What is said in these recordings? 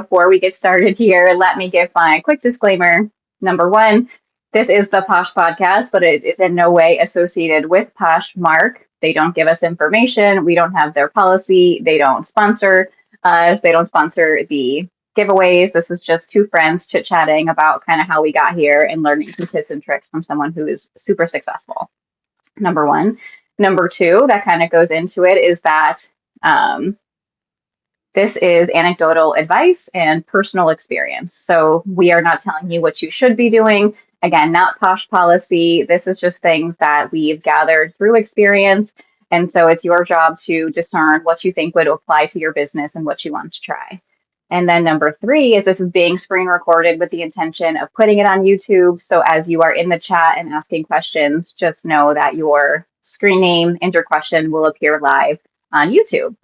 Before we get started here, let me give my quick disclaimer. Number one, this is the Posh Podcast, but it is in no way associated with Poshmark. They don't give us information. We don't have their policy. They don't sponsor us. They don't sponsor the giveaways. This is just two friends chit-chatting about kind of how we got here and learning some tips and tricks from someone who is super successful. Number one. Number two, that kind of goes into it, is that um, this is anecdotal advice and personal experience. So we are not telling you what you should be doing. Again, not Posh policy. This is just things that we've gathered through experience. And so it's your job to discern what you think would apply to your business and what you want to try. And then number three is this is being screen recorded with the intention of putting it on YouTube. So as you are in the chat and asking questions, just know that your screen name and your question will appear live on YouTube.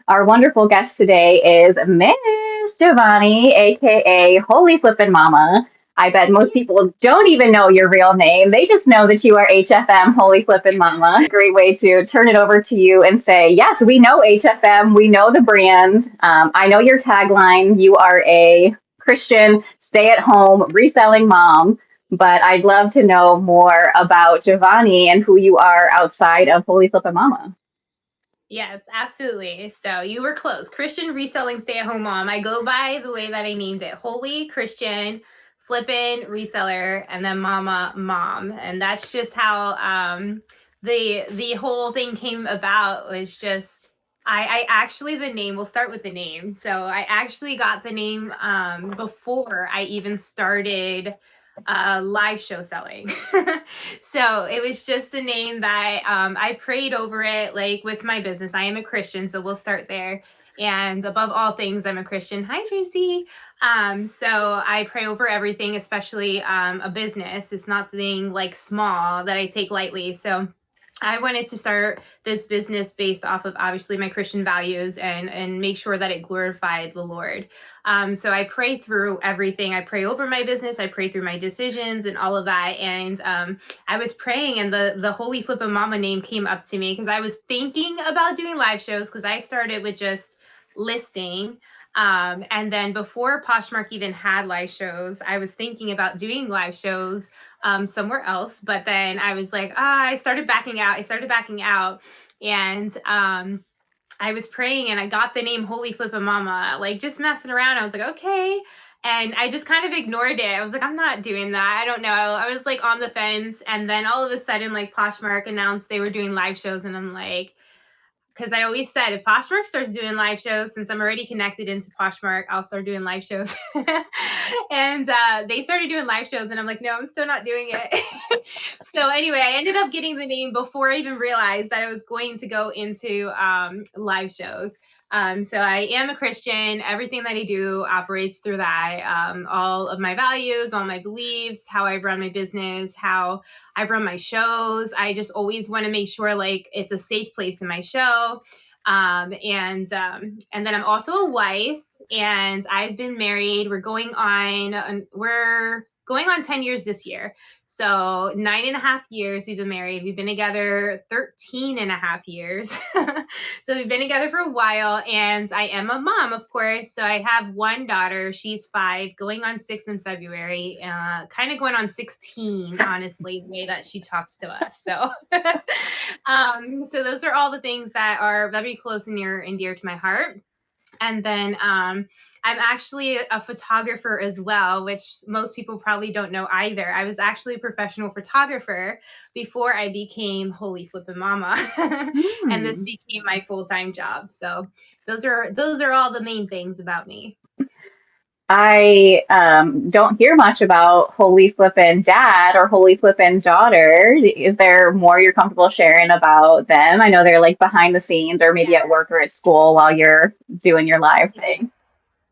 Our wonderful guest today is Miss Javany, aka Holy Flippin' Mama. I bet most people don't even know your real name. They just know that you are HFM, Holy Flippin' Mama. Great way to turn it over to you and say, yes, we know HFM. We know the brand. I know your tagline. You are a Christian, stay-at-home, reselling mom. But I'd love to know more about Javany and who you are outside of Holy Flippin' Mama. Yes, absolutely. So you were close. Christian reselling stay-at-home mom. I go by the way that I named it: Holy Christian Flippin' Reseller, and then Mama Mom. And that's just how the whole thing came about. Was just I actually, the name, we'll start with the name. So I actually got the name before I even started live show selling. So it was just a name that I prayed over it, like with my business. I am a Christian, so we'll start there. And above all things, I'm a Christian. Hi, Tracy. So I pray over everything, especially a business. It's nothing like small that I take lightly. So I wanted to start this business based off of obviously my Christian values and make sure that it glorified the Lord. So I pray through everything. I pray over my business. I pray through my decisions and all of that. And I was praying, and the Holy Flippin' Mama name came up to me because I was thinking about doing live shows, because I started with just listing. And then before Poshmark even had live shows, I was thinking about doing live shows somewhere else. But then I was like, I started backing out. And I was praying, and I got the name Holy Flippin' Mama, like just messing around. I was like, okay. And I just kind of ignored it. I was like, I'm not doing that. I don't know. I was like on the fence. And then all of a sudden, like Poshmark announced they were doing live shows. And I'm like, because I always said, if Poshmark starts doing live shows, since I'm already connected into Poshmark, I'll start doing live shows. And they started doing live shows, and I'm like, no, I'm still not doing it. So anyway, I ended up getting the name before I even realized that I was going to go into live shows. So I am a Christian. Everything that I do operates through that. All of my values, all my beliefs, how I run my business, how I run my shows. I just always want to make sure like it's a safe place in my show. And then I'm also a wife, and I've been married. We're going on 10 years this year. So 9.5 years we've been married. We've been together 13.5 years. So we've been together for a while, and I am a mom, of course. So I have one daughter. She's 5, going on 6 in February, kind of going on 16, honestly, the way that she talks to us. So, so those are all the things that are very close and near and dear to my heart. And then I'm actually a photographer as well, which most people probably don't know either. I was actually a professional photographer before I became Holy Flippin' Mama. And this became my full-time job. So those are all the main things about me. I don't hear much about Holy Flippin' Dad or Holy Flippin' Daughter. Is there more you're comfortable sharing about them? I know they're like behind the scenes or maybe at work or at school while you're doing your live thing.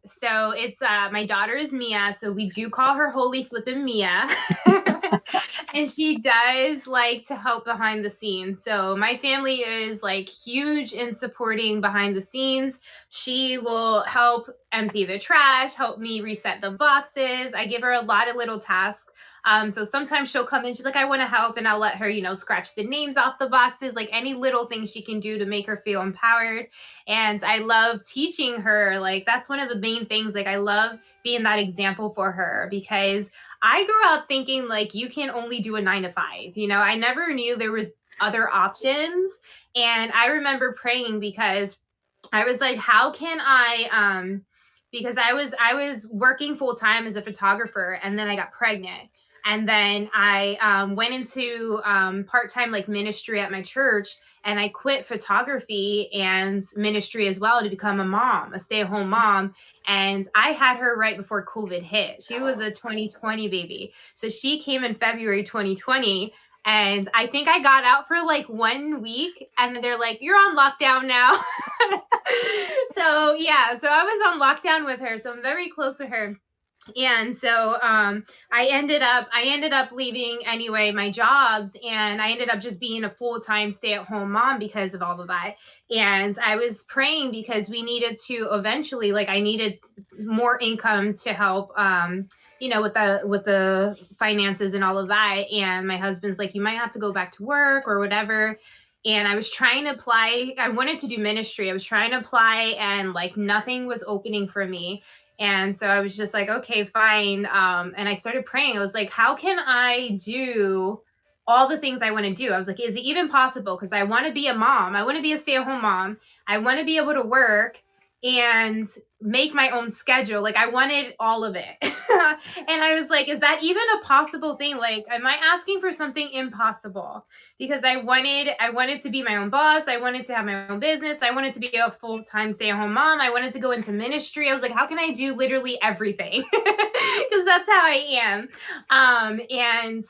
So it's my daughter is Mia, so we do call her Holy Flippin' Mia. And she does like to help behind the scenes. So my family is like huge in supporting behind the scenes. She will help empty the trash, help me reset the boxes. I give her a lot of little tasks So sometimes she'll come in, she's like, I want to help, and I'll let her, scratch the names off the boxes, like any little thing she can do to make her feel empowered. And I love teaching her. Like, that's one of the main things. Like, I love being that example for her, because I grew up thinking like you can only do a 9 to 5. I never knew there was other options. And I remember praying, because I was like, how can because I was working full time as a photographer, and then I got pregnant. And then I went into part-time like ministry at my church, and I quit photography and ministry as well to become a mom, a stay-at-home mom. And I had her right before COVID hit. She was a 2020 baby. So she came in February 2020. And I think I got out for like 1 week, and then they're like, you're on lockdown now. So yeah, so I was on lockdown with her. So I'm very close to her. And so I ended up leaving anyway my jobs, and I ended up just being a full-time stay-at-home mom because of all of that. And I was praying, because we needed to eventually, like, I needed more income to help with the finances and all of that. And my husband's like, you might have to go back to work or whatever. And I was trying to apply. I wanted to do ministry. I was trying to apply, and like nothing was opening for me. And so I was just like, okay, fine. And I started praying. I was like, how can I do all the things I want to do? I was like, is it even possible? Because I want to be a mom. I want to be a stay-at-home mom. I want to be able to work and make my own schedule. Like, I wanted all of it. And I was like, is that even a possible thing? Like, am I asking for something impossible? Because I wanted to be my own boss. I wanted to have my own business. I wanted to be a full-time stay-at-home mom. I wanted to go into ministry. I was like, how can I do literally everything? Because that's how I am. And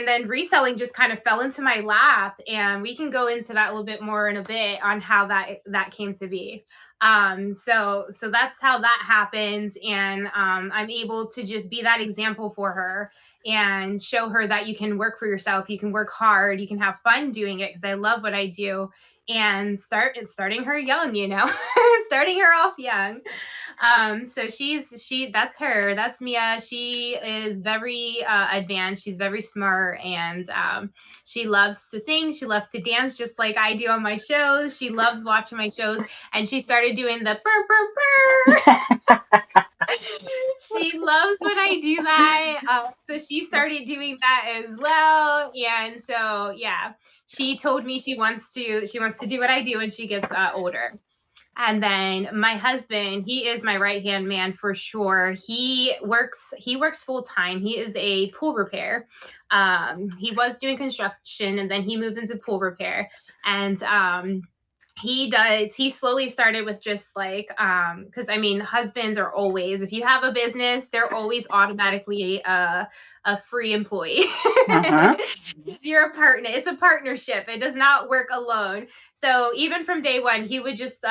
then reselling just kind of fell into my lap, and we can go into that a little bit more in a bit on how that came to be. So that's how that happens. And I'm able to just be that example for her and show her that you can work for yourself, you can work hard, you can have fun doing it, because I love what I do. And starting her young, starting her off young. So that's her. That's Mia. She is very advanced. She's very smart, and she loves to sing. She loves to dance, just like I do on my shows. She loves watching my shows, and she started doing the burr, burr, burr. She loves when I do that. So she started doing that as well. And so, yeah, she told me she wants to do what I do when she gets older. And then my husband, he is my right-hand man for sure. He works full time. He is a pool repair. He was doing construction, and then he moves into pool repair. And he slowly started with just like, because I mean, husbands are always, if you have a business, they're always automatically a free employee. Because you're a partner. It's a partnership. It does not work alone. So even from day one, he would just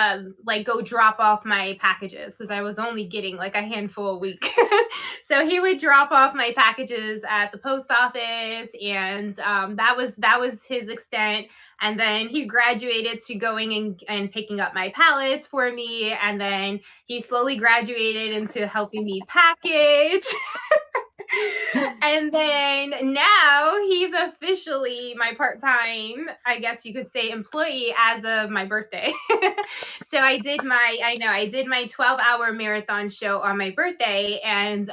like go drop off my packages, because I was only getting like a handful a week. So he would drop off my packages at the post office, and that was his extent. And then he graduated to going and picking up my pallets for me. And then he slowly graduated into helping me package. And then now he's officially my part-time, I guess you could say, employee as of my birthday. So I did my 12-hour marathon show on my birthday. And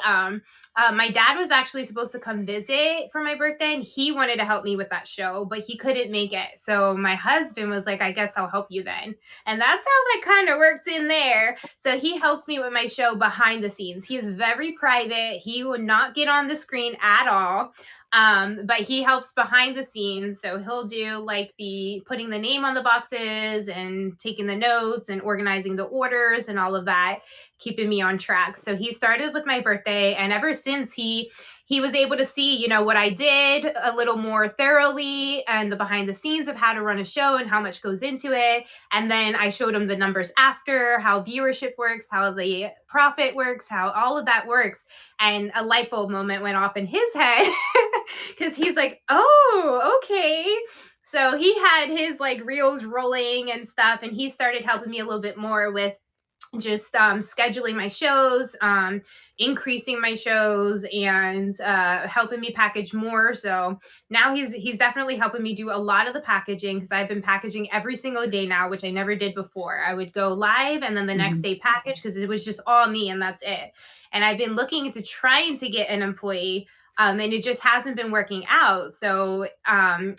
my dad was actually supposed to come visit for my birthday, and he wanted to help me with that show, but he couldn't make it. So my husband was like, I guess I'll help you then. And that's how that kind of worked in there. So he helped me with my show behind the scenes. He's very private. He would not get on the screen at all. But he helps behind the scenes. So he'll do like the putting the name on the boxes and taking the notes and organizing the orders and all of that, keeping me on track. So he started with my birthday, and ever since he was able to see, what I did a little more thoroughly, and the behind the scenes of how to run a show and how much goes into it. And then I showed him the numbers after, how viewership works, how the profit works, how all of that works. And a light bulb moment went off in his head, because he's like, oh, okay. So he had his like reels rolling and stuff, and he started helping me a little bit more with just scheduling my shows, increasing my shows, and helping me package more. So now he's definitely helping me do a lot of the packaging, because I've been packaging every single day now, which I never did before. I would go live and then the next day package, because it was just all me and that's it. And I've been looking into trying to get an employee, and it just hasn't been working out. So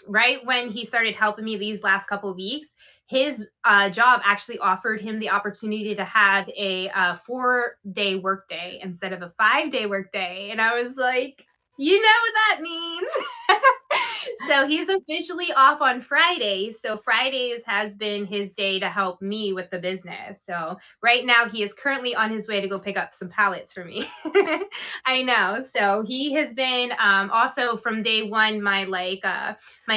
right when he started helping me these last couple of weeks, his job actually offered him the opportunity to have a 4-day workday instead of a 5-day workday. And I was like, you know what that means. So he's officially off on Fridays. So Fridays has been his day to help me with the business. So right now he is currently on his way to go pick up some pallets for me. I know. So he has been also from day one, my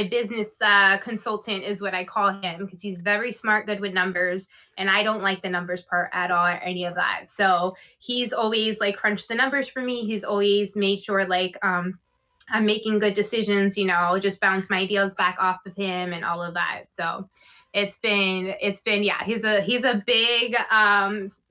business consultant is what I call him, because he's very smart, good with numbers. And I don't like the numbers part at all, or any of that. So he's always like crunched the numbers for me. He's always made sure like I'm making good decisions, just bounce my ideas back off of him and all of that. So it's been, yeah, he's a big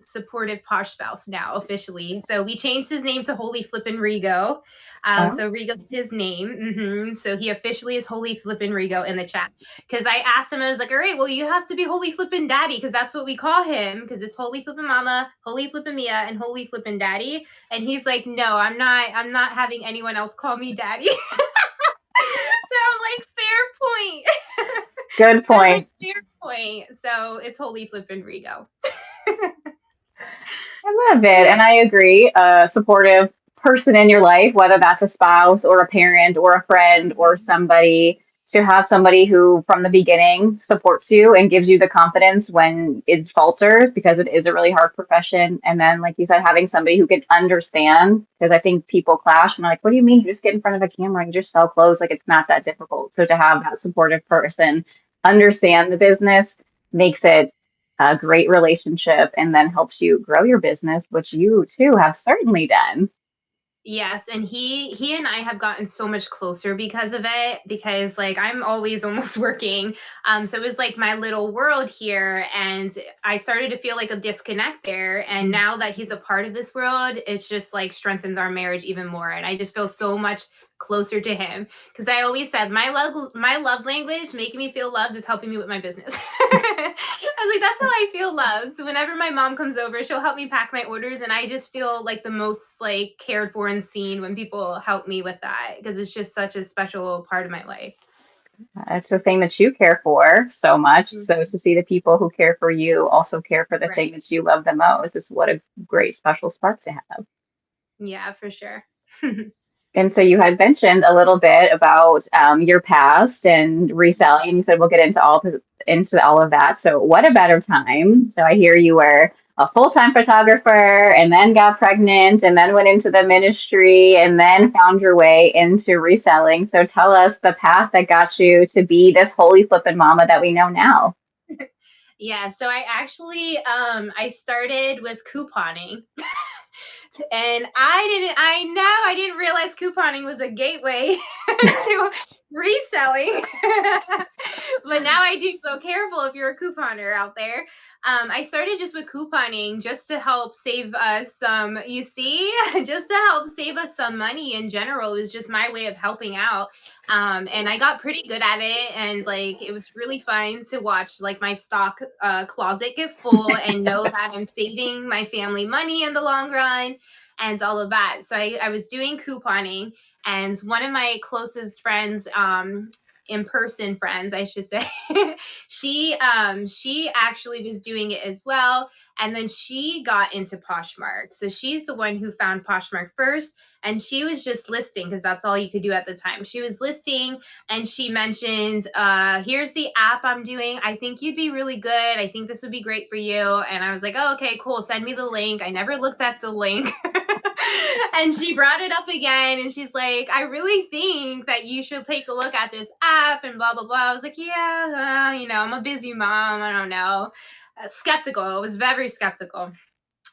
supportive Posh spouse now officially. So we changed his name to Holy Flippin' Rigo. So Rigo's his name. So he officially is Holy Flippin' Rigo in the chat. Because I asked him, I was like, all right, well, you have to be Holy Flippin' Daddy, because that's what we call him, because it's Holy Flippin' Mama, Holy Flippin' Mia, and Holy Flippin' Daddy. And he's like, no, I'm not having anyone else call me Daddy. So I'm like, fair point. Good point. Fair point. So it's Holy Flippin' Rigo. I love it. And I agree. A supportive person in your life, whether that's a spouse or a parent or a friend or somebody, to have somebody who from the beginning supports you and gives you the confidence when it falters, because it is a really hard profession. And then, like you said, having somebody who can understand, because I think people clash and are like, what do you mean? You just get in front of a camera and you just sell clothes? Like, it's not that difficult. So to have that supportive person understand the business makes it a great relationship, and then helps you grow your business, which you too have certainly done. Yes, and he and I have gotten so much closer because of it, because like I'm always almost working. So it was like my little world here, and I started to feel like a disconnect there. And now that he's a part of this world, it's just like strengthened our marriage even more. And I just feel so much closer to him, because I always said my love language, making me feel loved, is helping me with my business. I was like, that's how I feel loved. So whenever my mom comes over, she'll help me pack my orders, and I just feel like the most like cared for and seen when people help me with that, because it's just such a special part of my life. It's the thing that you care for so much. So Mhm. to see the people who care for you also care for the thing Right. that you love the most is what a great special spark to have. Yeah, for sure. And so you had mentioned a little bit about your past and reselling. You said we'll get into all of that. So what a better time? So I hear you were a full-time photographer and then got pregnant and then went into the ministry and then found your way into reselling. So tell us the path that got you to be this holy flippin' mama that we know now. Yeah, so I actually I started with couponing. And I didn't realize couponing was a gateway to reselling. But now I do. So careful if you're a couponer out there. I started just with couponing just to help save us some, you see, just to help save us some money in general. It was just my way of helping out. And I got pretty good at it. And like, it was really fun to watch like my stock closet get full and know that I'm saving my family money in the long run and all of that. So I was doing couponing, and one of my closest friends, in person friends, I should say, she actually was doing it as well. And then she got into Poshmark. So she's the one who found Poshmark first. And she was just listing, because that's all you could do at the time. She was listing, and she mentioned, here's the app I'm doing. I think you'd be really good. I think this would be great for you. And I was like, oh, okay, cool. Send me the link. I never looked at the link. And she brought it up again, and she's like, I really think that you should take a look at this app and blah, blah, blah. I was like, yeah, I'm a busy mom. I don't know. Skeptical. I was very skeptical.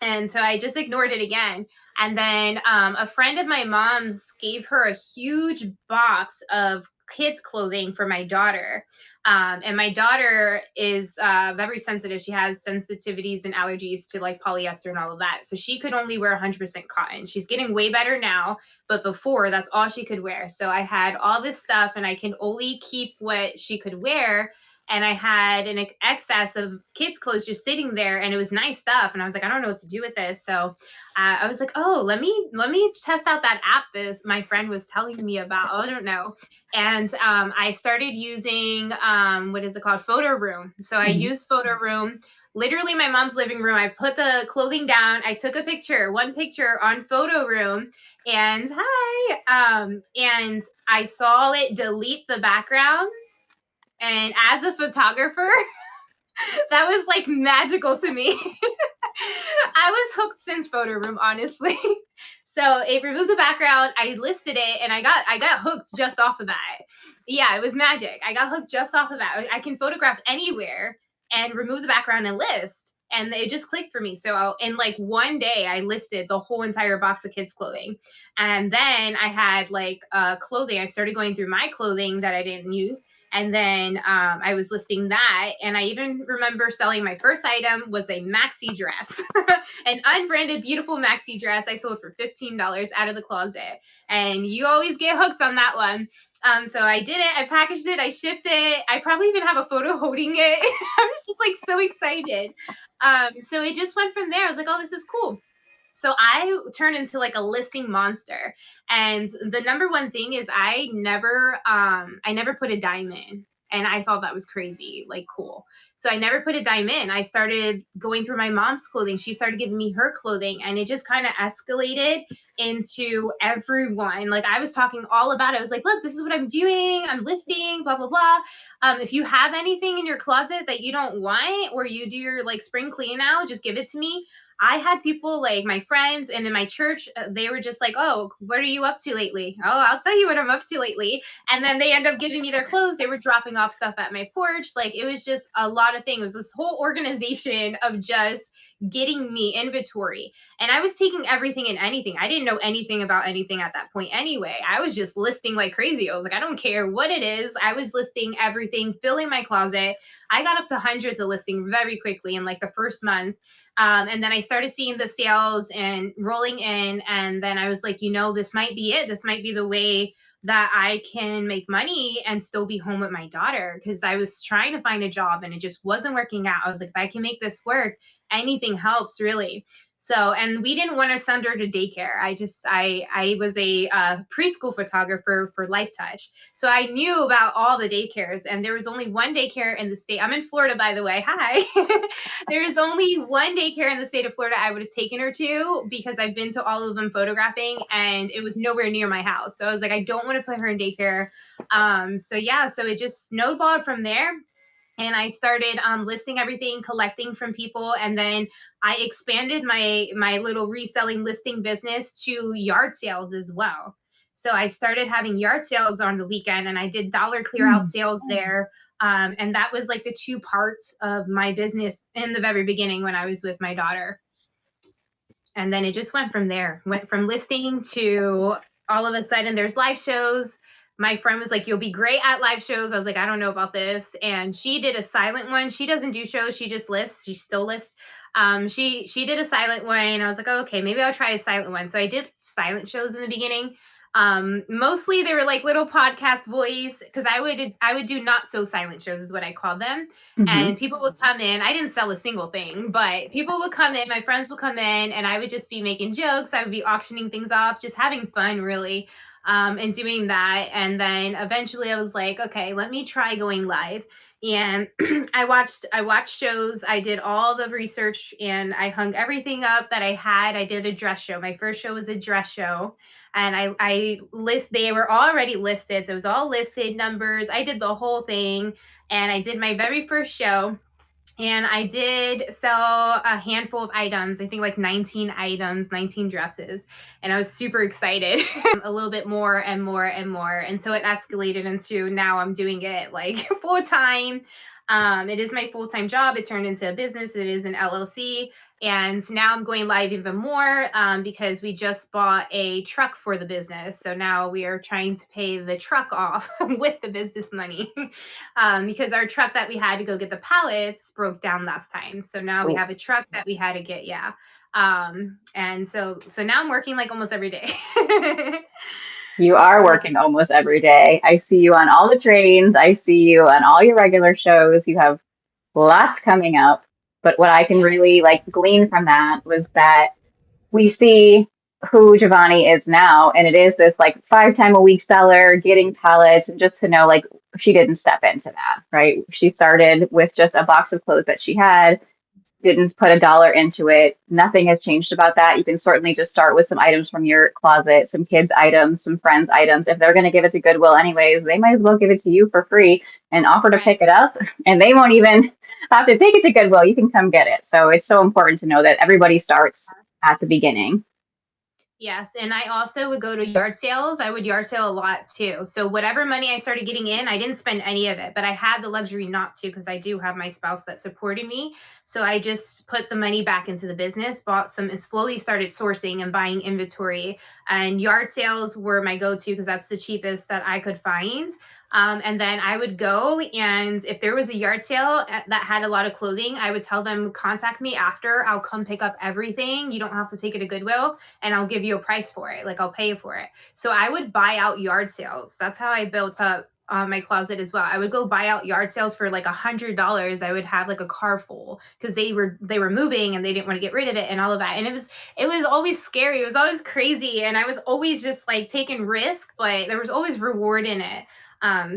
And so I just ignored it again. And then a friend of my mom's gave her a huge box of kids clothing for my daughter. And my daughter is very sensitive. She has sensitivities and allergies to like polyester and all of that. So she could only wear 100% cotton. She's getting way better now, but before that's all she could wear. So I had all this stuff and I can only keep what she could wear. And I had an excess of kids' clothes just sitting there, and it was nice stuff. And I was like, I don't know what to do with this. So I was like, oh, let me test out that app that my friend was telling me about. I don't know. And I started using what is it called? Photo Room. So I used Photo Room. Literally my mom's living room. I put the clothing down. I took one picture on Photo Room, and and I saw it delete the backgrounds. And as a photographer, that was like magical to me. I was hooked since Photo Room, honestly. So it removed the background. I listed it, and I got hooked just off of that. Yeah, it was magic. I got hooked just off of that. I can photograph anywhere and remove the background and list. And it just clicked for me. So in like one day, I listed the whole entire box of kids' clothing. And then I had like clothing. I started going through my clothing that I didn't use. And then I was listing that. And I even remember selling my first item was a maxi dress, an unbranded, beautiful maxi dress. I sold for $15 out of the closet. And you always get hooked on that one. So I did it. I packaged it. I shipped it. I probably even have a photo holding it. I was just like so excited. So it just went from there. I was like, oh, this is cool. So I turned into like a listing monster. And the number one thing is I never put a dime in. And I thought that was crazy, like cool. So I never put a dime in. I started going through my mom's clothing. She started giving me her clothing, and it just kind of escalated into everyone. Like I was talking all about it. I was like, look, this is what I'm doing. I'm listing, blah, blah, blah. If you have anything in your closet that you don't want, or you do your like spring clean out, just give it to me. I had people like my friends and in my church, they were just like, oh, what are you up to lately? Oh, I'll tell you what I'm up to lately. And then they end up giving me their clothes. They were dropping off stuff at my porch. Like it was just a lot of things. It was this whole organization of just getting me inventory. And I was taking everything and anything. I didn't know anything about anything at that point anyway. I was just listing like crazy. I was like, I don't care what it is. I was listing everything, filling my closet. I got up to hundreds of listing very quickly in like the first month. And then I started seeing the sales and rolling in. And then I was like, this might be it. This might be the way that I can make money and still be home with my daughter. Because I was trying to find a job and it just wasn't working out. I was like, if I can make this work, anything helps really. So, and we didn't want to send her to daycare. I was a preschool photographer for Life Touch. So I knew about all the daycares, and there was only one daycare in the state. I'm in Florida, by the way. Hi. There is only one daycare in the state of Florida I would have taken her to, because I've been to all of them photographing, and it was nowhere near my house. So I was like, I don't want to put her in daycare. So it just snowballed from there. And I started listing everything, collecting from people. And then I expanded my little reselling listing business to yard sales as well. So I started having yard sales on the weekend, and I did dollar clear out sales there. And that was like the two parts of my business in the very beginning when I was with my daughter. And then it just went from there, went from listing to all of a sudden there's live shows. My friend was like, you'll be great at live shows. I was like, I don't know about this. And she did a silent one. She doesn't do shows. She just lists. She still lists. She did a silent one. I was like, oh, okay, maybe I'll try a silent one. So I did silent shows in the beginning. Mostly they were like little podcast voice, because I would do not so silent shows is what I called them. Mm-hmm. And people would come in. I didn't sell a single thing, but people would come in, my friends would come in, and I would just be making jokes. I would be auctioning things off, just having fun really. And doing that. And then eventually I was like, okay, let me try going live. And I watched shows. I did all the research, and I hung everything up that I had. I did a dress show. My first show was a dress show, and they were already listed. So it was all listed numbers. I did the whole thing, and I did my very first show. And I did sell a handful of items, I think like 19 items, 19 dresses. And I was super excited, a little bit more and more and more, until it escalated into now I'm doing it like full time. It is my full-time job. It turned into a business. It is an LLC. And now I'm going live even more because we just bought a truck for the business. So now we are trying to pay the truck off with the business money because our truck that we had to go get the pallets broke down last time. So now we Oh, have a truck that we had to get. Yeah. And so now I'm working like almost every day. you are So working almost every day. I see you on all the trains. I see you on all your regular shows. You have lots coming up. But what I can yes. really like glean from that was that we see who Javany is now, and it is this like 5 time a week seller getting pallets, and just to know like she didn't step into that, right? She started with just a box of clothes that she had, didn't put a dollar into it. Nothing has changed about that. You can certainly just start with some items from your closet, some kids' items, some friends' items. If they're going to give it to Goodwill anyways, they might as well give it to you for free and offer to Right. pick it up. And they won't even have to take it to Goodwill. You can come get it. So it's so important to know that everybody starts at the beginning. Yes, and I also would go to yard sales. I would yard sale a lot too. So whatever money I started getting in, I didn't spend any of it, but I had the luxury not to because I do have my spouse that supported me. So I just put the money back into the business, bought some, and slowly started sourcing and buying inventory. And yard sales were my go-to because that's the cheapest that I could find. And then I would go, and if there was a yard sale that had a lot of clothing, I would tell them, contact me after. I'll come pick up everything. You don't have to take it to Goodwill, and I'll give you a price for it. Like, I'll pay you for it. So I would buy out yard sales. That's how I built up my closet as well. I would go buy out yard sales for like $100. I would have like a car full because they were moving and they didn't want to get rid of it and all of that. And it was always scary. It was always crazy, and I was always just like taking risk, but there was always reward in it.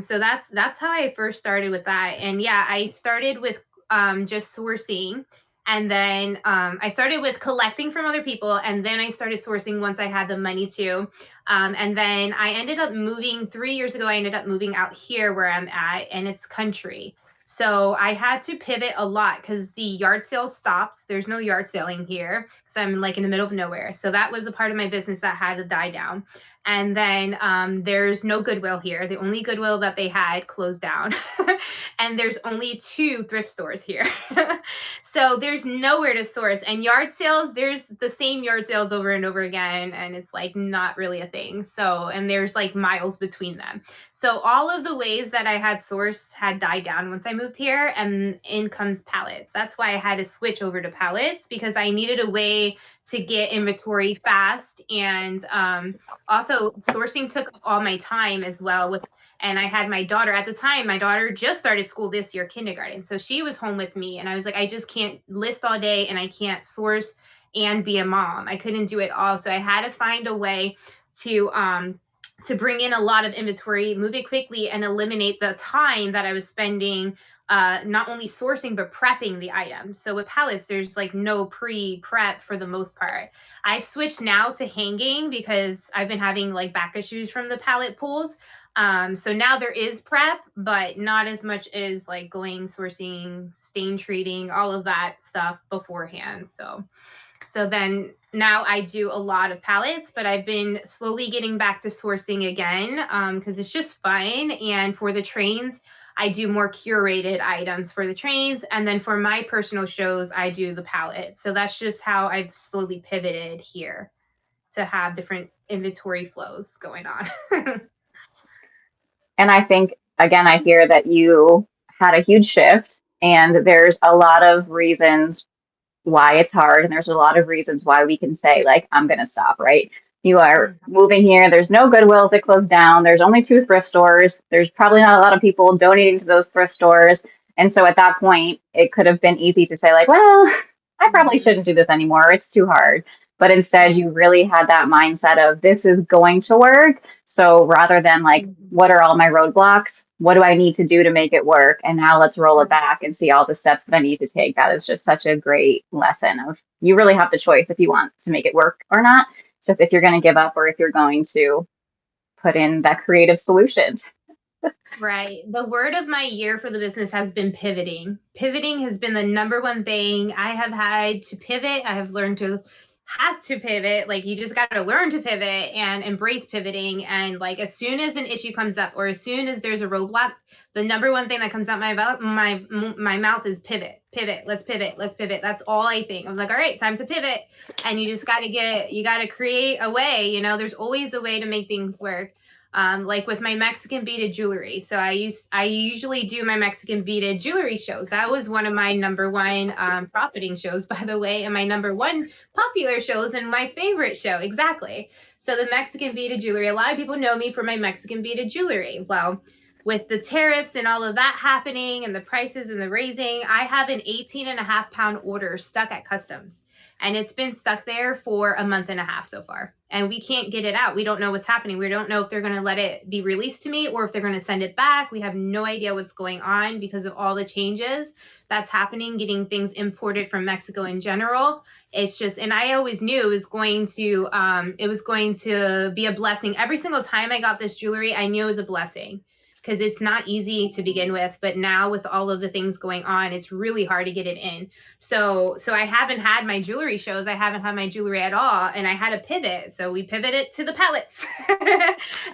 So that's how I first started with that. And yeah, I started with just sourcing. And then I started with collecting from other people, and then I started sourcing once I had the money to. And then I ended up moving 3 years ago. I ended up moving out here where I'm at, and it's country. So I had to pivot a lot because the yard sale stopped. There's no yard selling here because I'm like in the middle of nowhere. So that was a part of my business that had to die down. And then there's no Goodwill here. The only Goodwill that they had closed down. And there's only 2 thrift stores here. So there's nowhere to source. And yard sales, there's the same yard sales over and over again. And it's like not really a thing. So, and there's like miles between them. So all of the ways that I had sourced had died down once I moved here. And in comes pallets. That's why I had to switch over to pallets because I needed a way to get inventory fast. And also sourcing took all my time as well with, and I had my daughter at the time. My daughter just started school this year, kindergarten. So she was home with me, and I was like, I just can't list all day, and I can't source and be a mom. I couldn't do it all. So I had to find a way to bring in a lot of inventory, move it quickly, and eliminate the time that I was spending not only sourcing but prepping the items. So with pallets, there's like no pre-prep for the most part. I've switched now to hanging because I've been having like back issues from the pallet pulls. So now there is prep, but not as much as like going sourcing, stain treating, all of that stuff beforehand. So then now I do a lot of pallets, but I've been slowly getting back to sourcing again because it's just fun. And for the trains, I do more curated items for the trains. And then for my personal shows, I do the pallets. So that's just how I've slowly pivoted here to have different inventory flows going on. And I think, again, I hear that you had a huge shift, and there's a lot of reasons why it's hard, and there's a lot of reasons why we can say, like, I'm going to stop, right? You are moving here. There's no Goodwills that closed down. There's only 2 thrift stores. There's probably not a lot of people donating to those thrift stores. And so at that point, it could have been easy to say, like, well, I probably Mhm. shouldn't do this anymore. It's too hard. But instead, you really had that mindset of this is going to work. So rather than like, Mhm. what are all my roadblocks? What do I need to do to make it work? And now let's roll it Right. back and see all the steps that I need to take. That is just such a great lesson of you really have the choice if you want to make it work or not. Just if you're going to give up or if you're going to put in that creative solutions. Right. The word of my year for the business has been pivoting. Pivoting has been the number one thing I have had to pivot. I have learned to have to pivot. Like, you just got to learn to pivot and embrace pivoting. And like, as soon as an issue comes up, or as soon as there's a roadblock, the number one thing that comes out my mouth is pivot. Let's pivot. That's all I think. I'm like, all right, time to pivot. And you just got to create a way. There's always a way to make things work. Like with my Mexican beaded jewelry. So I usually do my Mexican beaded jewelry shows. That was one of my number one profiting shows, by the way, and my number one popular shows, and my favorite show. Exactly. So the Mexican beaded jewelry, a lot of people know me for my Mexican beaded jewelry. Well, with the tariffs and all of that happening and the prices and the raising, I have an 18.5-pound order stuck at customs. And it's been stuck there for a month and a half so far. And we can't get it out. We don't know what's happening. We don't know if they're going to let it be released to me or if they're going to send it back. We have no idea what's going on because of all the changes that's happening, getting things imported from Mexico in general. It's just, and I always knew it was going to be a blessing. Every single time I got this jewelry, I knew it was a blessing, because it's not easy to begin with, but now with all of the things going on, it's really hard to get it in. So I haven't had my jewelry shows. I haven't had my jewelry at all. And I had to pivot. So we pivoted to the pallets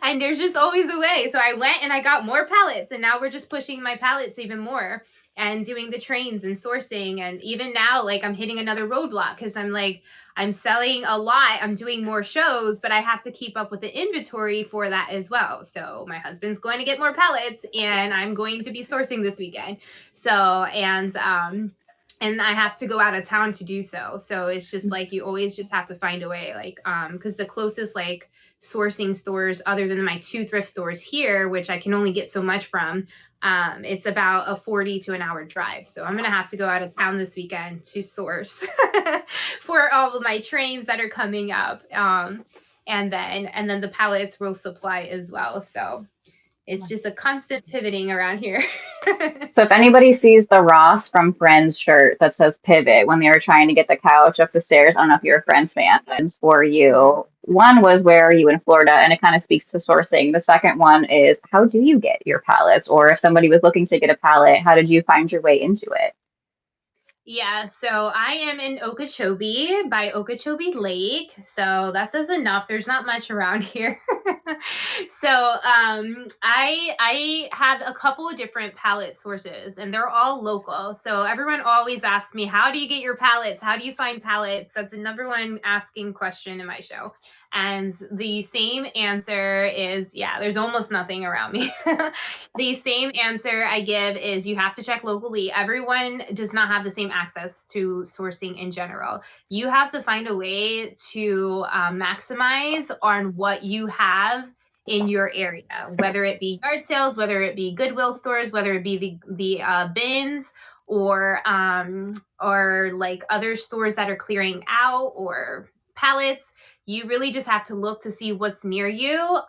and there's just always a way. So I went and I got more pallets, and now we're just pushing my pallets even more and doing the trains and sourcing. And even now, like, I'm hitting another roadblock because I'm selling a lot. I'm doing more shows, but I have to keep up with the inventory for that as well. So my husband's going to get more pallets, and I'm going to be sourcing this weekend. So, and I have to go out of town to do so. So it's just like, you always just have to find a way, like, because the closest like sourcing stores, other than my 2 thrift stores here, which I can only get so much from, it's about a 40 to an hour drive. So I'm going to have to go out of town this weekend to source for all of my trains that are coming up. And then the pallets will supply as well. So it's just a constant pivoting around here. So if anybody sees the Ross from Friends shirt that says pivot when they were trying to get the couch up the stairs, I don't know if you're a Friends fan, but it's for you. One was, where are you in Florida? And it kind of speaks to sourcing. The second one is, how do you get your pallets? Or if somebody was looking to get a pallet, how did you find your way into it? Yeah, so I am in Okeechobee by Okeechobee Lake. So that says enough. There's not much around here. So I have a couple of different pallet sources, and they're all local. So everyone always asks me, how do you get your pallets? How do you find pallets? That's the number one asking question in my show. And the same answer is, yeah, there's almost nothing around me. The same answer I give is, you have to check locally. Everyone does not have the same access to sourcing in general. You have to find a way to maximize on what you have in your area, whether it be yard sales, whether it be Goodwill stores, whether it be the bins, or like other stores that are clearing out, or pallets. You really just have to look to see what's near you.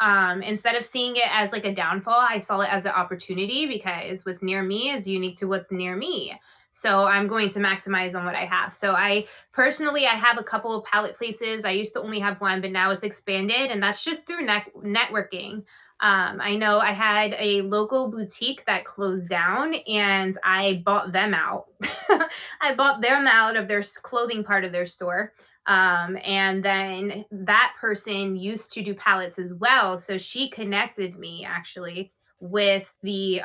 Instead of seeing it as like a downfall, I saw it as an opportunity, because what's near me is unique to what's near me. So I'm going to maximize on what I have. So I have a couple of pallet places. I used to only have one, but now it's expanded, and that's just through networking. I know I had a local boutique that closed down, and I bought them out. I bought them out of their clothing part of their store. And then that person used to do pallets as well. So she connected me actually with the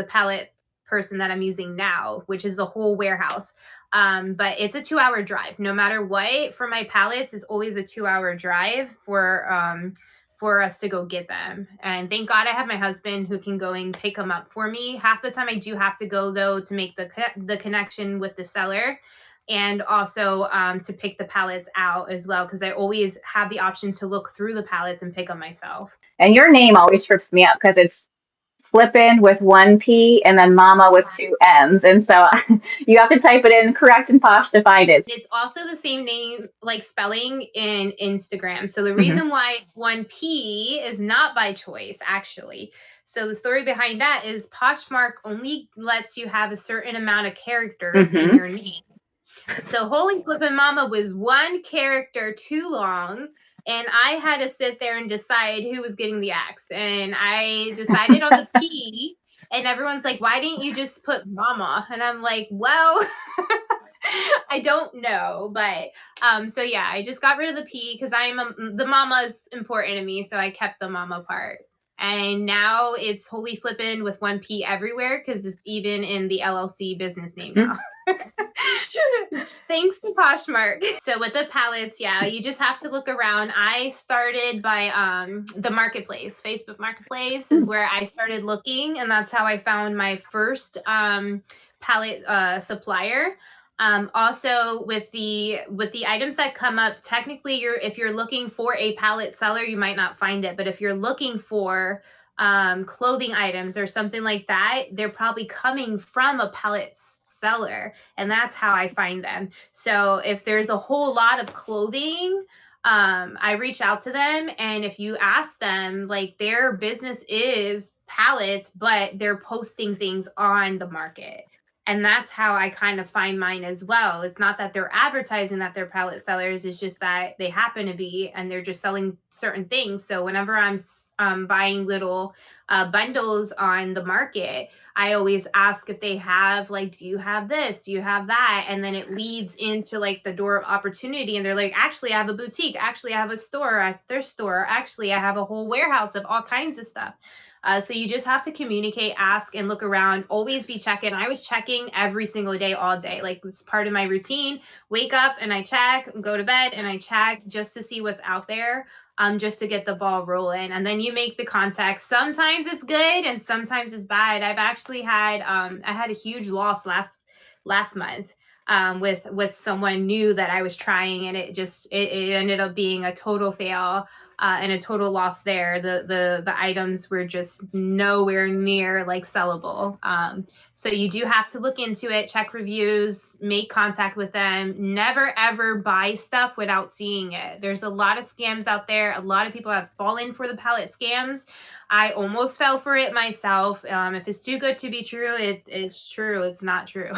pallet person that I'm using now, which is the whole warehouse. But it's a 2-hour drive. No matter what, for my pallets, it's always a 2-hour drive for us to go get them. And thank God I have my husband who can go and pick them up for me. Half the time I do have to go, though, to make the connection with the seller, and also to pick the pallets out as well, because I always have the option to look through the pallets and pick them myself. And your name always trips me up because it's Flippin with 1 P and then Mama with 2 M's. And so you have to type it in correct and Posh to find it. It's also the same name, like spelling in Instagram. So the Mm-hmm. reason why it's 1P is not by choice, actually. So the story behind that is Poshmark only lets you have a certain amount of characters in your name. So Holy Flippin' Mama was 1 character too long, and I had to sit there and decide who was getting the axe. And I decided on the P, and everyone's like, why didn't you just put Mama? And I'm like, well, I don't know, but so yeah, I just got rid of the P because the mama is important to me, so I kept the mama part. And now it's Holy Flippin' with one P everywhere because it's even in the LLC business name now. Thanks to Poshmark. So with the pallets, yeah, you just have to look around. I started by the marketplace. Facebook Marketplace is where I started looking, and that's how I found my first pallet supplier. Also with the items that come up, technically if you're looking for a pallet seller, you might not find it. But if you're looking for clothing items or something like that, they're probably coming from a pallet seller, and that's how I find them. So if there's a whole lot of clothing, I reach out to them, and if you ask them, like, their business is pallets, but they're posting things on the market. And that's how I kind of find mine as well. It's not that they're advertising that they're pallet sellers. It's just that they happen to be, and they're just selling certain things. So whenever I'm buying little bundles on the market, I always ask if they have, like, do you have this? Do you have that? And then it leads into like the door of opportunity. And they're like, actually, I have a boutique. Actually, I have a store, a thrift store. Actually, I have a whole warehouse of all kinds of stuff. So you just have to communicate, ask, and look around. Always be checking. I was checking every single day, all day. Like, it's part of my routine. Wake up and I check, go to bed and I check just to see what's out there, just to get the ball rolling. And then you make the contacts. Sometimes it's good and sometimes it's bad. I've actually had, I had a huge loss last month. With someone new that I was trying, and it ended up being a total fail. And a total loss there. The items were just nowhere near like sellable. So you do have to look into it, check reviews, make contact with them. Never ever buy stuff without seeing it. There's a lot of scams out there. A lot of people have fallen for the pallet scams. I almost fell for it myself. If it's too good to be true, it's true. It's not true.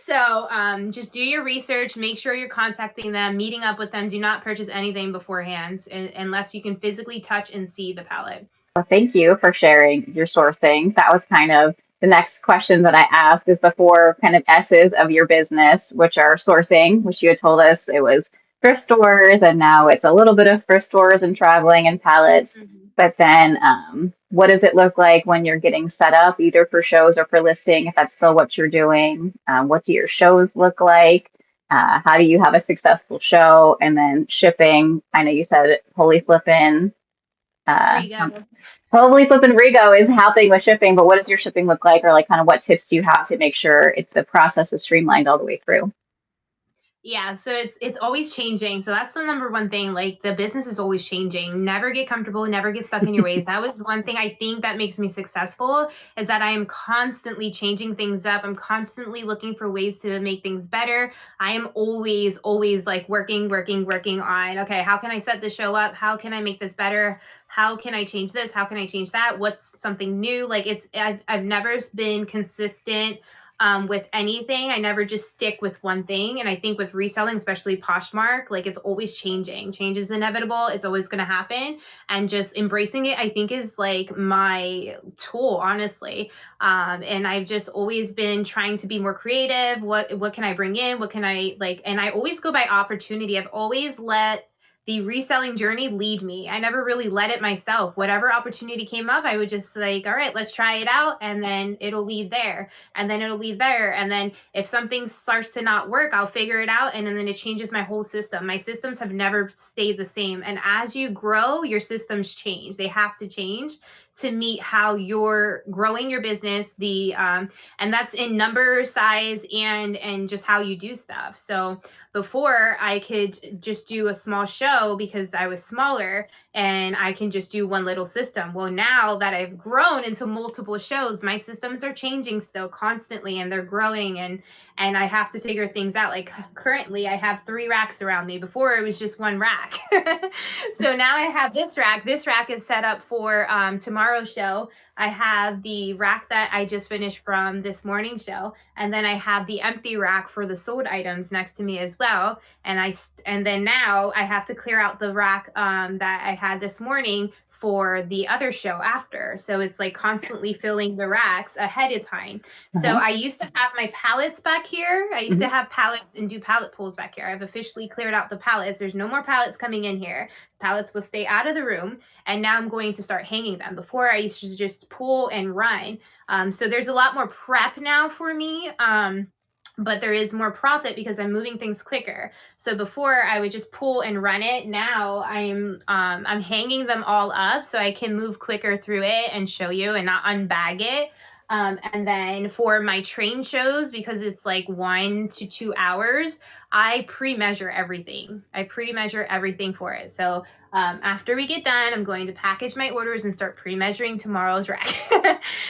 So just do your research, make sure you're contacting them, meeting up with them. Do not purchase anything beforehand unless you can physically touch and see the pallet. Well, thank you for sharing your sourcing. That was kind of the next question that I asked, is the four kind of S's of your business, which are sourcing, which you had told us it was thrift stores, and now it's a little bit of thrift stores and traveling and pallets. Mm-hmm. But then what does it look like when you're getting set up, either for shows or for listing, if that's still what you're doing? What do your shows look like? How do you have a successful show? And then shipping. I know you said Holy Flippin'. Rigo. Holy Flippin' Rigo is helping with shipping, but what does your shipping look like, or like kind of what tips do you have to make sure the process is streamlined all the way through? Yeah, so it's always changing. So that's the number one thing. Like, the business is always changing. Never get comfortable, never get stuck in your ways. That was one thing I think that makes me successful, is that I am constantly changing things up. I'm constantly looking for ways to make things better. I am always like working on, okay, how can I set the show up? How can I make this better? How can I change this? How can I change that? What's something new? Like, I've never been consistent with anything. I never just stick with one thing. And I think with reselling, especially Poshmark, like, it's always changing. Change is inevitable. It's always going to happen. And just embracing it, I think, is like my tool, honestly. And I've just always been trying to be more creative. What can I bring in? What can I like? And I always go by opportunity. I've always let the reselling journey lead me. I never really led it myself. Whatever opportunity came up, I would just like, all right, let's try it out. And then it'll lead there. And then it'll lead there. And then if something starts to not work, I'll figure it out. And then it changes my whole system. My systems have never stayed the same. And as you grow, your systems change. They have to change to meet how you're growing your business, and that's in number, size, and just how you do stuff. So before, I could just do a small show because I was smaller and I can just do one little system. Well, now that I've grown into multiple shows, my systems are changing still constantly, and they're growing, and I have to figure things out. Like, currently I have 3 racks around me. Before, it was just 1 rack. So now I have this rack. This rack is set up for tomorrow's show. I have the rack that I just finished from this morning's show, and then I have the empty rack for the sold items next to me as well. And then now I have to clear out the rack that I had this morning for the other show after. So it's like constantly filling the racks ahead of time. So I used to have my pallets back here. I used to have pallets and do pallet pulls back here. I've officially cleared out the pallets. There's no more pallets coming in here. Pallets will stay out of the room. And now I'm going to start hanging them. Before I used to just pull and run. So there's a lot more prep now for me. But there is more profit because I'm moving things quicker. So before I would just pull and run it. Now I'm hanging them all up so I can move quicker through it and show you and not unbag it. And then for my train shows, because it's like 1 to 2 hours, I pre-measure everything. I pre-measure everything for it. So after we get done, I'm going to package my orders and start pre-measuring tomorrow's rack.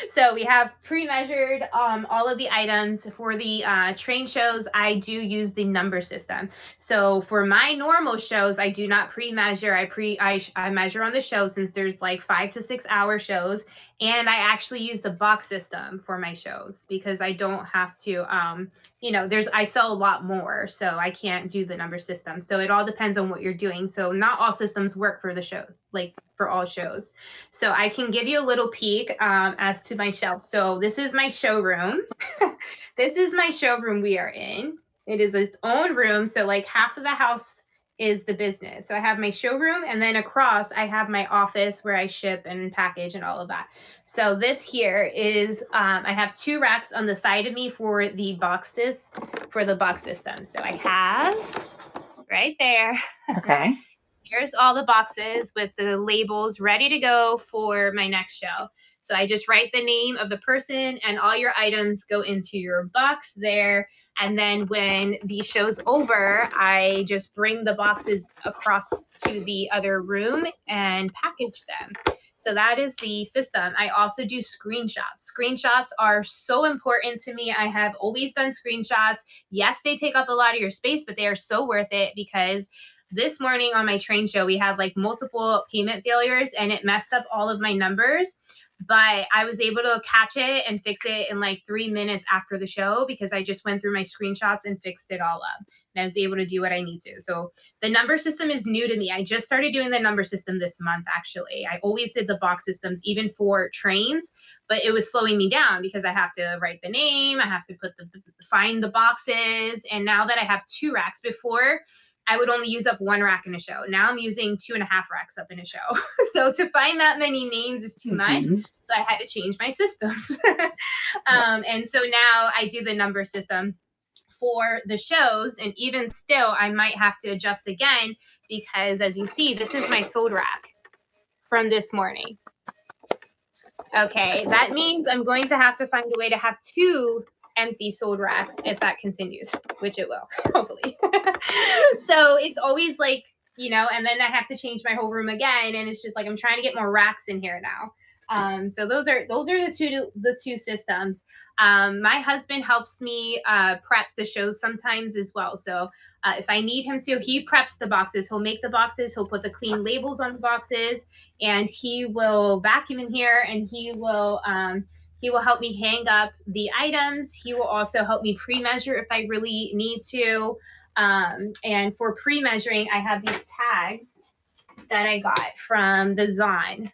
So we have pre-measured all of the items. For the train shows, I do use the number system. So for my normal shows, I do not pre-measure. I measure on the show, since there's like 5 to 6 hour shows. And I actually use the box system for my shows because I don't have to, I sell a lot more, so I can't do the number system. So it all depends on what you're doing. So not all systems work for the shows, like for all shows. So I can give you a little peek as to my shelf. So this is my showroom. This is my showroom we are in. It is its own room. So like half of the house is the business. So I have my showroom, and then across I have my office where I ship and package and all of that. So this here is, I have 2 racks on the side of me for the boxes, for the box system. So I have right there. Okay. Here's all the boxes with the labels ready to go for my next show. So I just write the name of the person and all your items go into your box there. And then when the show's over, I just bring the boxes across to the other room and package them. So that is the system. I also do screenshots. Screenshots are so important to me. I have always done screenshots. Yes, they take up a lot of your space, but they are so worth it because this morning on my train show, we had like multiple payment failures and it messed up all of my numbers. But I was able to catch it and fix it in like 3 minutes after the show because I just went through my screenshots and fixed it all up. And I was able to do what I need to. So the number system is new to me. I just started doing the number system this month, actually. I always did the box systems, even for trains, but it was slowing me down because I have to write the name. I have to find the boxes. And now that I have 2 racks, before I would only use up 1 rack in a show. Now I'm using 2.5 racks up in a show. So to find that many names is too much. So I had to change my systems. And so now I do the number system for the shows. And even still, I might have to adjust again because as you see, this is my sold rack from this morning. Okay, that means I'm going to have to find a way to have 2 empty sold racks if that continues, which it will, hopefully. So it's always like, and then I have to change my whole room again. And it's just like, I'm trying to get more racks in here now. So those are the two systems. My husband helps me prep the shows sometimes as well. So if I need him to, he preps the boxes. He'll make the boxes. He'll put the clean labels on the boxes, and he will vacuum in here, and he will help me hang up the items. He will also help me pre-measure if I really need to. And for pre-measuring, I have these tags that I got from the Zon.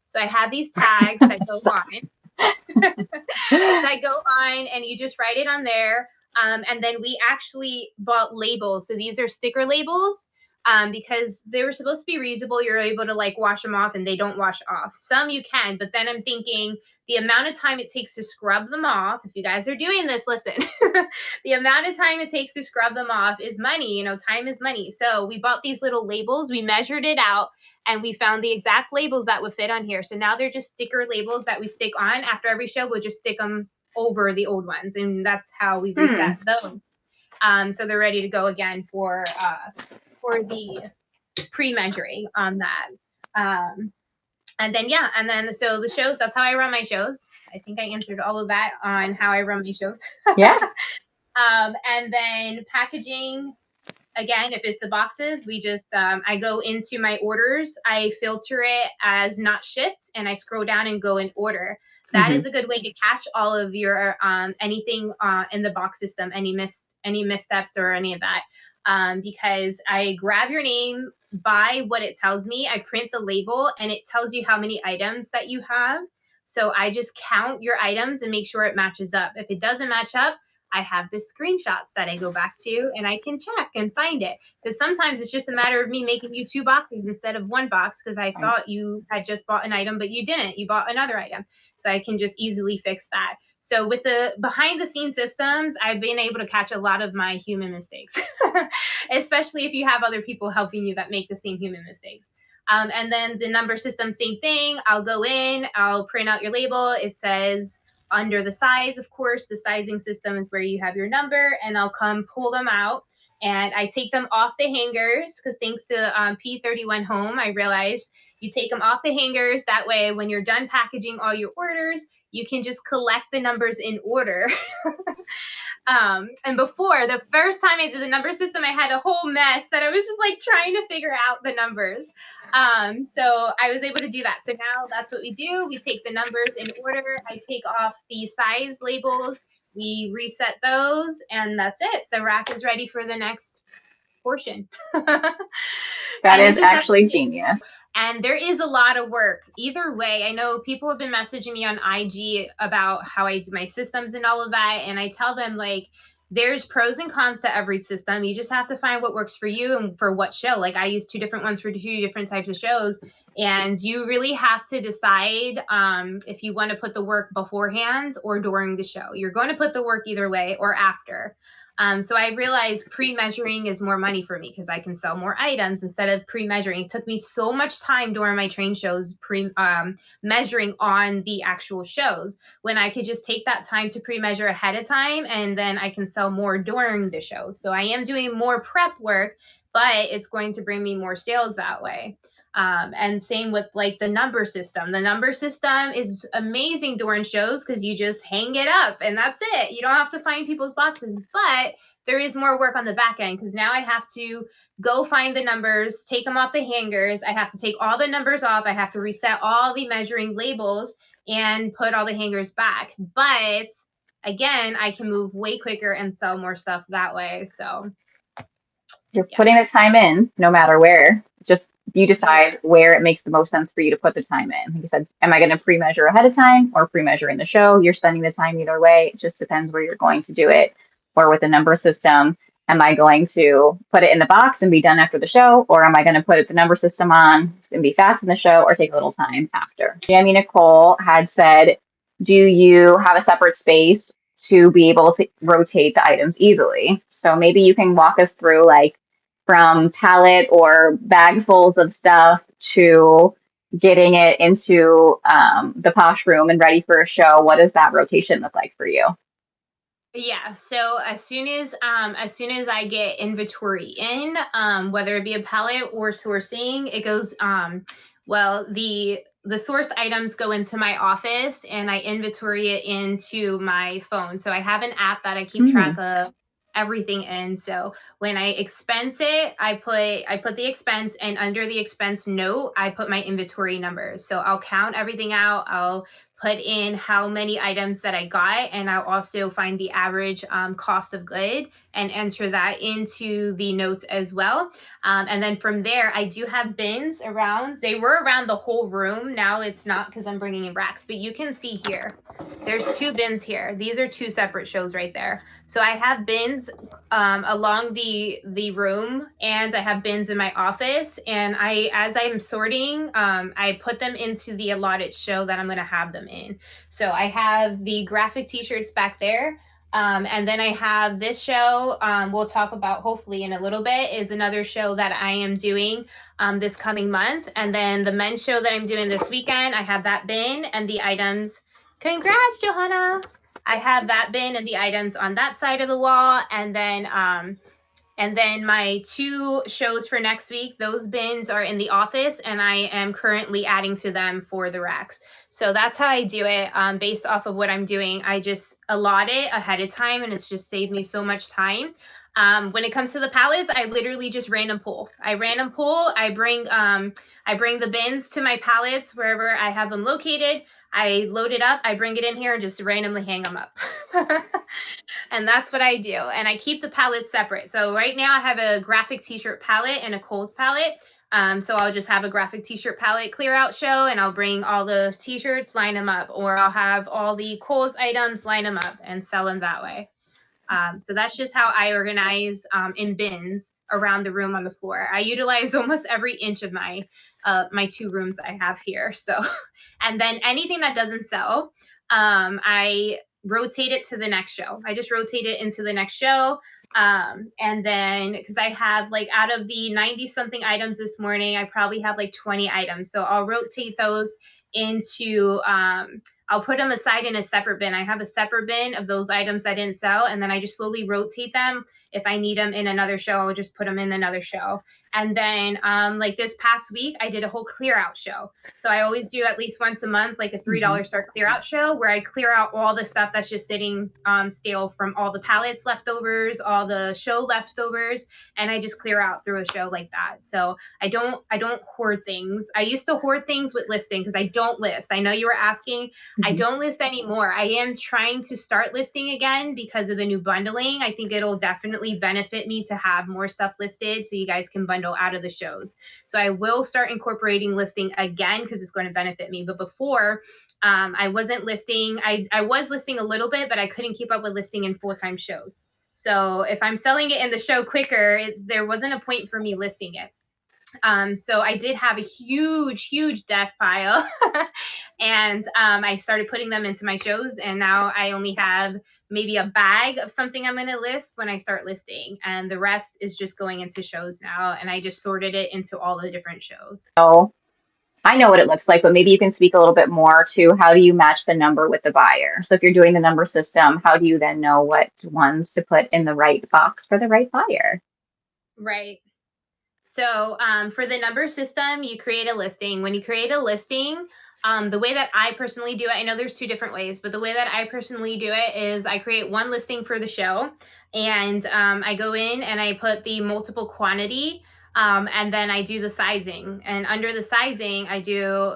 So I have these tags that go on, and you just write it on there. And then we actually bought labels. So these are sticker labels. Because they were supposed to be reusable. You're able to like wash them off and they don't wash off. Some you can, but then I'm thinking the amount of time it takes to scrub them off. If you guys are doing this, listen, the amount of time it takes to scrub them off is money. Time is money. So we bought these little labels. We measured it out and we found the exact labels that would fit on here. So now they're just sticker labels that we stick on after every show. We'll just stick them over the old ones. And that's how we reset those. So they're ready to go again for the pre-measuring on that. And then so the shows, that's how I run my shows. I think I answered all of that on how I run my shows. Yeah. And then packaging, again, if it's the boxes, we just, I go into my orders, I filter it as not shipped, and I scroll down and go in order. That is a good way to catch all of your anything in the box system, any missteps or any of that. Because I grab your name by what it tells me. I print the label and it tells you how many items that you have. So I just count your items and make sure it matches up. If it doesn't match up, I have the screenshots that I go back to and I can check and find it. Because sometimes it's just a matter of me making you 2 boxes instead of 1 box because I thought you had just bought an item, but you didn't. You bought another item. So I can just easily fix that. So with the behind the scenes systems, I've been able to catch a lot of my human mistakes, especially if you have other people helping you that make the same human mistakes. And then the number system, same thing. I'll go in, I'll print out your label. It says under the size, of course, the sizing system is where you have your number, and I'll come pull them out. And I take them off the hangers because thanks to P31 Home, I realized you take them off the hangers. That way, when you're done packaging all your orders, you can just collect the numbers in order. And before, the first time I did the number system, I had a whole mess that I was just like trying to figure out the numbers. So I was able to do that. So now that's what we do. We take the numbers in order. I take off the size labels. We reset those, and that's it. The rack is ready for the next portion. That is actually genius. And there is a lot of work. Either way, I know people have been messaging me on IG about how I do my systems and all of that. And I tell them, like, there's pros and cons to every system. You just have to find what works for you and for what show. Like, I use 2 different ones for 2 different types of shows. And you really have to decide if you want to put the work beforehand or during the show. You're going to put the work either way or after. So I realized pre-measuring is more money for me because I can sell more items instead of pre-measuring. It took me so much time during my train shows measuring on the actual shows when I could just take that time to pre-measure ahead of time, and then I can sell more during the show. So I am doing more prep work, but it's going to bring me more sales that way. And same with like the number system. The number system is amazing during shows because you just hang it up and that's it. You don't have to find people's boxes, but there is more work on the back end because now I have to go find the numbers, take them off the hangers. I have to take all the numbers off. I have to reset all the measuring labels and put all the hangers back. But again, I can move way quicker and sell more stuff that way. So you're putting the time in no matter where. Just you decide where it makes the most sense for you to put the time in. Like you said, am I going to pre-measure ahead of time or pre-measure in the show? You're spending the time either way. It just depends where you're going to do it. Or with a number system, am I going to put it in the box and be done after the show? Or am I going to put the number system on and be fast in the show or take a little time after? Jamie Nicole had said, do you have a separate space to be able to rotate the items easily? So maybe you can walk us through like from pallet or bagfuls of stuff to getting it into the Posh room and ready for a show. What does that rotation look like for you? Yeah, so as soon as I get inventory in, whether it be a pallet or sourcing, it goes well, the sourced items go into my office and I inventory it into my phone. So I have an app that I keep track of everything in. So when I expense it, I put the expense, and under the expense note, I put my inventory numbers. So I'll count everything out. I'll put in how many items that I got, and I'll also find the average cost of good and enter that into the notes as well. And then from there, I do have bins around. They were around the whole room. Now it's not because I'm bringing in racks, but you can see here, there's 2 bins here. These are 2 separate shows right there. So I have bins along the room, and I have bins in my office. And as I'm sorting, I put them into the allotted show that I'm going to have them in. So I have the graphic t-shirts back there. And then I have this show, we'll talk about hopefully in a little bit, is another show that I am doing this coming month. And then the men's show that I'm doing this weekend, I have that bin and the items. Congrats, Johanna. I have that bin and the items on that side of the wall. And then my 2 shows for next week, those bins are in the office, and I am currently adding to them for the racks. So that's how I do it based off of what I'm doing. I just allot it ahead of time, and it's just saved me so much time. When it comes to the pallets, I literally just random pull. I bring the bins to my pallets wherever I have them located. I load it up, I bring it in here and just randomly hang them up. And that's what I do. And I keep the pallets separate. So right now I have a graphic t-shirt palette and a Kohl's palette. So I'll just have a graphic t-shirt palette clear out show, and I'll bring all the t-shirts, line them up, or I'll have all the Kohl's items, line them up, and sell them that way. So that's just how I organize in bins around the room on the floor. I utilize almost every inch of my 2 rooms I have here. So, and then anything that doesn't sell, I rotate it to the next show. I just rotate it into the next show. And then, because I have like out of the 90 something items this morning, I probably have like 20 items. So I'll rotate those into, I'll put them aside in a separate bin. I have a separate bin of those items that didn't sell, and then I just slowly rotate them. If I need them in another show, I'll just put them in another show. And then like this past week, I did a whole clear out show. So I always do at least once a month, like a $3 start clear out show, where I clear out all the stuff that's just sitting stale from all the pallets leftovers, all the show leftovers, and I just clear out through a show like that. So I don't hoard things. I used to hoard things with listing because I don't list. I know you were asking. I don't list anymore. I am trying to start listing again because of the new bundling. I think it'll definitely benefit me to have more stuff listed so you guys can bundle out of the shows. So I will start incorporating listing again because it's going to benefit me. But before, I wasn't listing. I was listing a little bit, but I couldn't keep up with listing in full-time shows. So if I'm selling it in the show quicker, there wasn't a point for me listing it. So I did have a huge death pile and I started putting them into my shows, and now I only have maybe a bag of something I'm going to list when I start listing, and the rest is just going into shows now, and I just sorted it into all the different shows. So I know what it looks like, but maybe you can speak a little bit more to how do you match the number with the buyer? So if you're doing the number system, how do you then know what ones to put in the right box for the right buyer? Right. So for the number system, you create a listing. When you create a listing, the way that I personally do it, I know there's 2 different ways, but the way that I personally do it is I create one listing for the show, and I go in and I put the multiple quantity, and then I do the sizing. And under the sizing, I do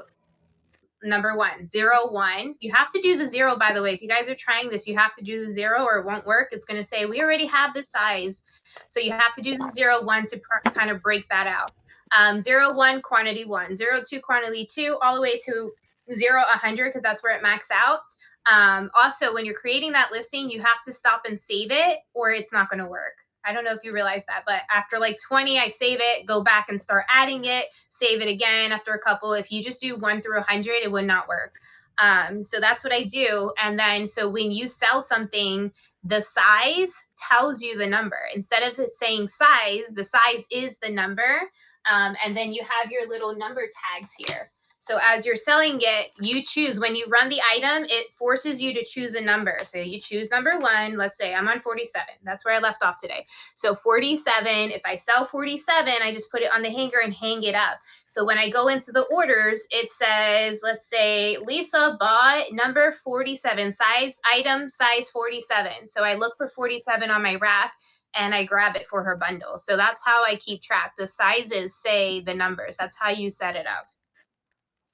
number 1, 0, 1. You have to do the 0, by the way. If you guys are trying this, you have to do the 0 or it won't work. It's going to say, we already have this size. So you have to do the 0, 1 to kind of break that out. 0, 1, quantity 1, 0, 2, quantity 2, all the way to 0, 100, because that's where it maxes out. Also, when you're creating that listing, you have to stop and save it or it's not going to work. I don't know if you realize that, but after like 20, I save it, go back and start adding it, save it again after a couple. If you just do 1 through 100, it would not work. So that's what I do. And then, so when you sell something, the size tells you the number. Instead of it saying size, the size is the number. And then you have your little number tags here. So as you're selling it, you choose, when you run the item, it forces you to choose a number. So you choose number 1. Let's say I'm on 47. That's where I left off today. So 47, if I sell 47, I just put it on the hanger and hang it up. So when I go into the orders, it says, let's say Lisa bought number 47, size item, size 47. So I look for 47 on my rack and I grab it for her bundle. So that's how I keep track. The sizes say the numbers. That's how you set it up.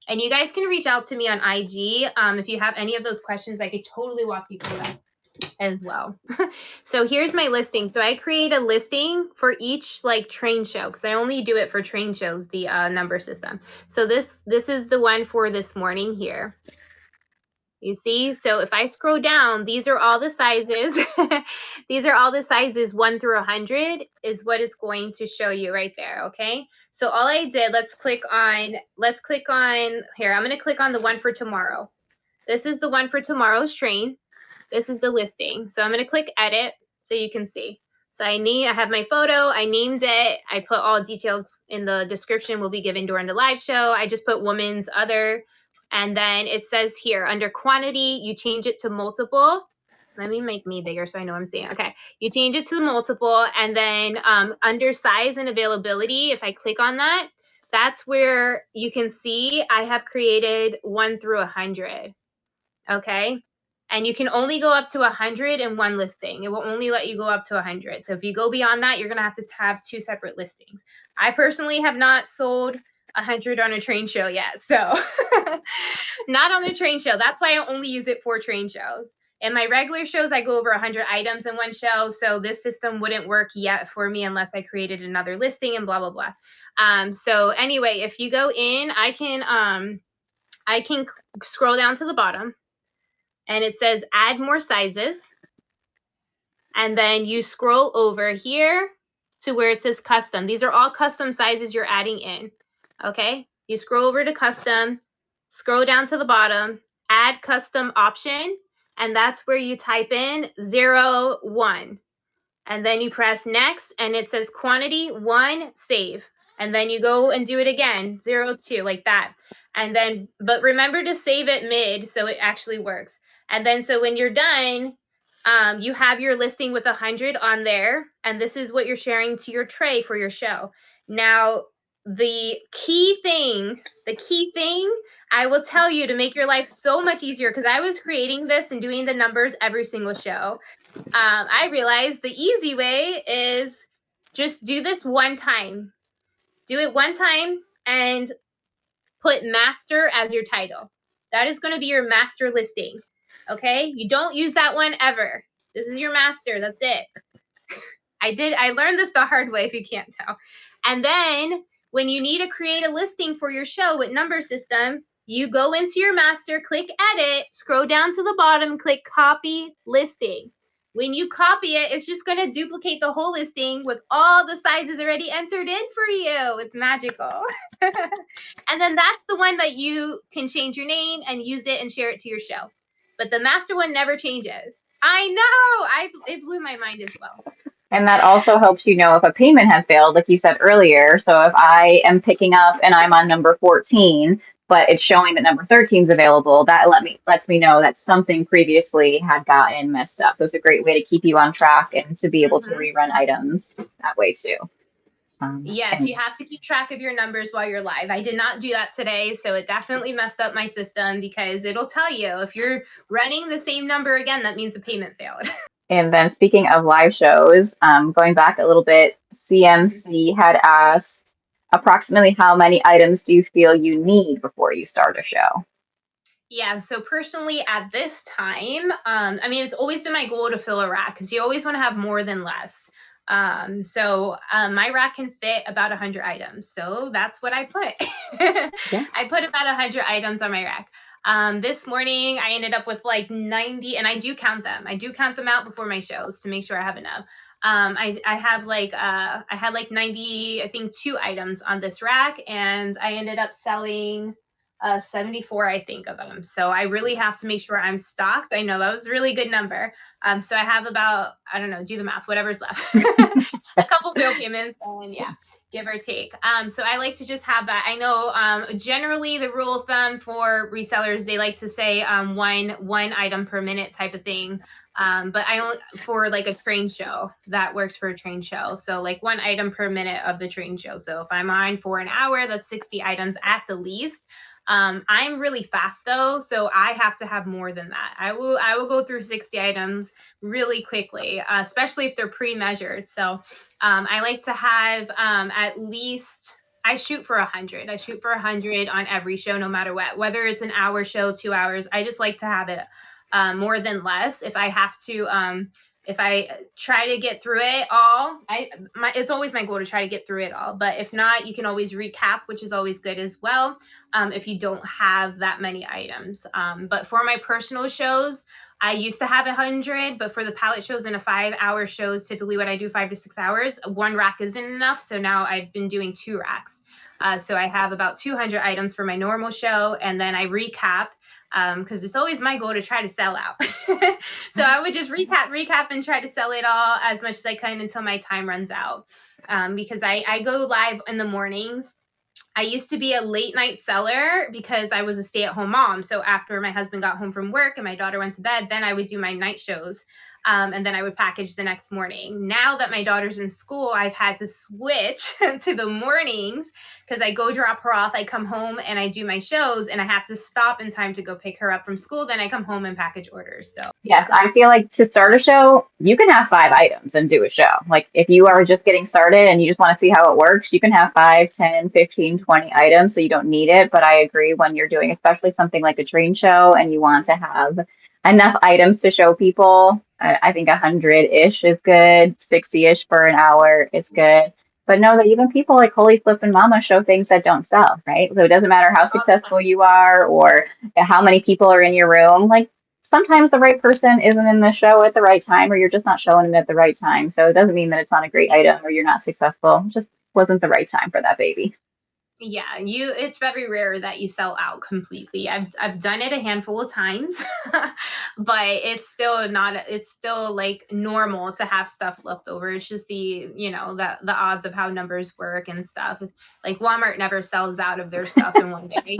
And you guys can reach out to me on IG. If you have any of those questions, I could totally walk you through that as well. So here's my listing. So I create a listing for each like train show, because I only do it for train shows, the number system. So this is the one for this morning here. You see, so if I scroll down, these are all the sizes. These are all the sizes 1 through 100 is what it's going to show you right there. Okay. So all I did, let's click on here. I'm going to click on the one for tomorrow. This is the one for tomorrow's train. This is the listing. So I'm going to click edit so you can see. So I have my photo. I named it. I put all details in the description will be given during the live show. I just put woman's other. And then it says here under quantity, you change it to multiple. Let me make me bigger so I know what I'm saying. Okay. You change it to the multiple. And then under size and availability, if I click on that, that's where you can see I have created 1 through 100. Okay. And you can only go up to 100 in one listing. It will only let you go up to 100. So if you go beyond that, you're going to have 2 separate listings. I personally have not sold 100 on a train show yet. So not on the train show. That's why I only use it for train shows. In my regular shows, I go over 100 items in one show. So this system wouldn't work yet for me unless I created another listing and blah, blah, blah. So anyway, if you go in, I can scroll down to the bottom and it says add more sizes. And then you scroll over here to where it says custom. These are all custom sizes you're adding in. Okay. You scroll over to custom, scroll down to the bottom, add custom option. And that's where you type in 01. And then you press next and it says quantity 1, save. And then you go and do it again, 02, like that. And then, but remember to save it mid so it actually works. And then, so when you're done, you have your listing with 100 on there. And this is what you're sharing to your tray for your show. Now, the key thing I will tell you to make your life so much easier, because I was creating this and doing the numbers every single show. I realized the easy way is just do this one time. Do it one time and put master as your title. That is going to be your master listing. Okay? You don't use that one ever. This is your master. That's it. I learned this the hard way if you can't tell. And then when you need to create a listing for your show with number system, you go into your master, click edit, scroll down to the bottom, click copy listing. When you copy it, it's just going to duplicate the whole listing with all the sizes already entered in for you. It's magical. And then that's the one that you can change your name and use it and share it to your show. But the master one never changes. I know. It blew my mind as well. And that also helps you know if a payment has failed, like you said earlier. So if I am picking up and I'm on number 14, but it's showing that number 13 is available, that lets me know that something previously had gotten messed up. So it's a great way to keep you on track and to be able to rerun items that way too. Yes, you have to keep track of your numbers while you're live. I did not do that today, so it definitely messed up my system, because it'll tell you if you're running the same number again, that means a payment failed. And then speaking of live shows, going back a little bit, CMC had asked approximately how many items do you feel you need before you start a show? Yeah, so personally at this time, I mean, it's always been my goal to fill a rack, because you always want to have more than less. So my rack can fit about 100 items. So that's what I put. Yeah. I put about 100 items on my rack. This morning I ended up with like 90, and I do count them. I do count them out before my shows to make sure I have enough. I have like I had like 90, I think 2 items on this rack, and I ended up selling 74, I think, of them. So I really have to make sure I'm stocked. I know that was a really good number. So I have about, I don't know, do the math, whatever's left. A couple bill payments, and yeah, give or take. So I like to just have that. I know generally the rule of thumb for resellers, they like to say one item per minute type of thing. But I only, for like a train show, that works for a train show. So like 1 item per minute of the train show. So if I'm on for an hour, that's 60 items at the least. I'm really fast though, so I have to have more than that. I will go through 60 items really quickly, especially if they're pre-measured. So I like to have at least, I shoot for 100. I shoot for 100 on every show, no matter what, whether it's an hour show, 2 hours. I just like to have it more than less. If I have to, if I try to get through it all, it's always my goal to try to get through it all. But if not, you can always recap, which is always good as well, if you don't have that many items. But for my personal shows, I used to have 100, but for the pallet shows and a 5-hour shows, typically what I do 5 to 6 hours, 1 rack isn't enough. So now I've been doing 2 racks. So I have about 200 items for my normal show, and then I recap. Because it's always my goal to try to sell out. So I would just recap and try to sell it all as much as I can until my time runs out. Because I go live in the mornings. I used to be a late night seller because I was a stay-at-home mom. So after my husband got home from work and my daughter went to bed, then I would do my night shows. And then I would package the next morning. Now that my daughter's in school, I've had to switch to the mornings because I go drop her off, I come home and I do my shows, and I have to stop in time to go pick her up from school. Then I come home and package orders. So Yes, I feel like to start a show, you can have 5 items and do a show. Like if you are just getting started and you just want to see how it works, you can have 5, 10, 15, 20 items so you don't need it. But I agree when you're doing especially something like a train show and you want to have enough items to show people, I think 100-ish is good, 60-ish for an hour is good. But know that even people like Holy Flip and Mama show things that don't sell, right? So it doesn't matter how successful you are or how many people are in your room. Like sometimes the right person isn't in the show at the right time, or you're just not showing it at the right time. So it doesn't mean that it's not a great item or you're not successful. It just wasn't the right time for that baby. yeah, it's very rare that you sell out completely. I've done it a handful of times, but it's still like normal to have stuff left over. It's just the odds of how numbers work and stuff. Like Walmart never sells out of their stuff in one day.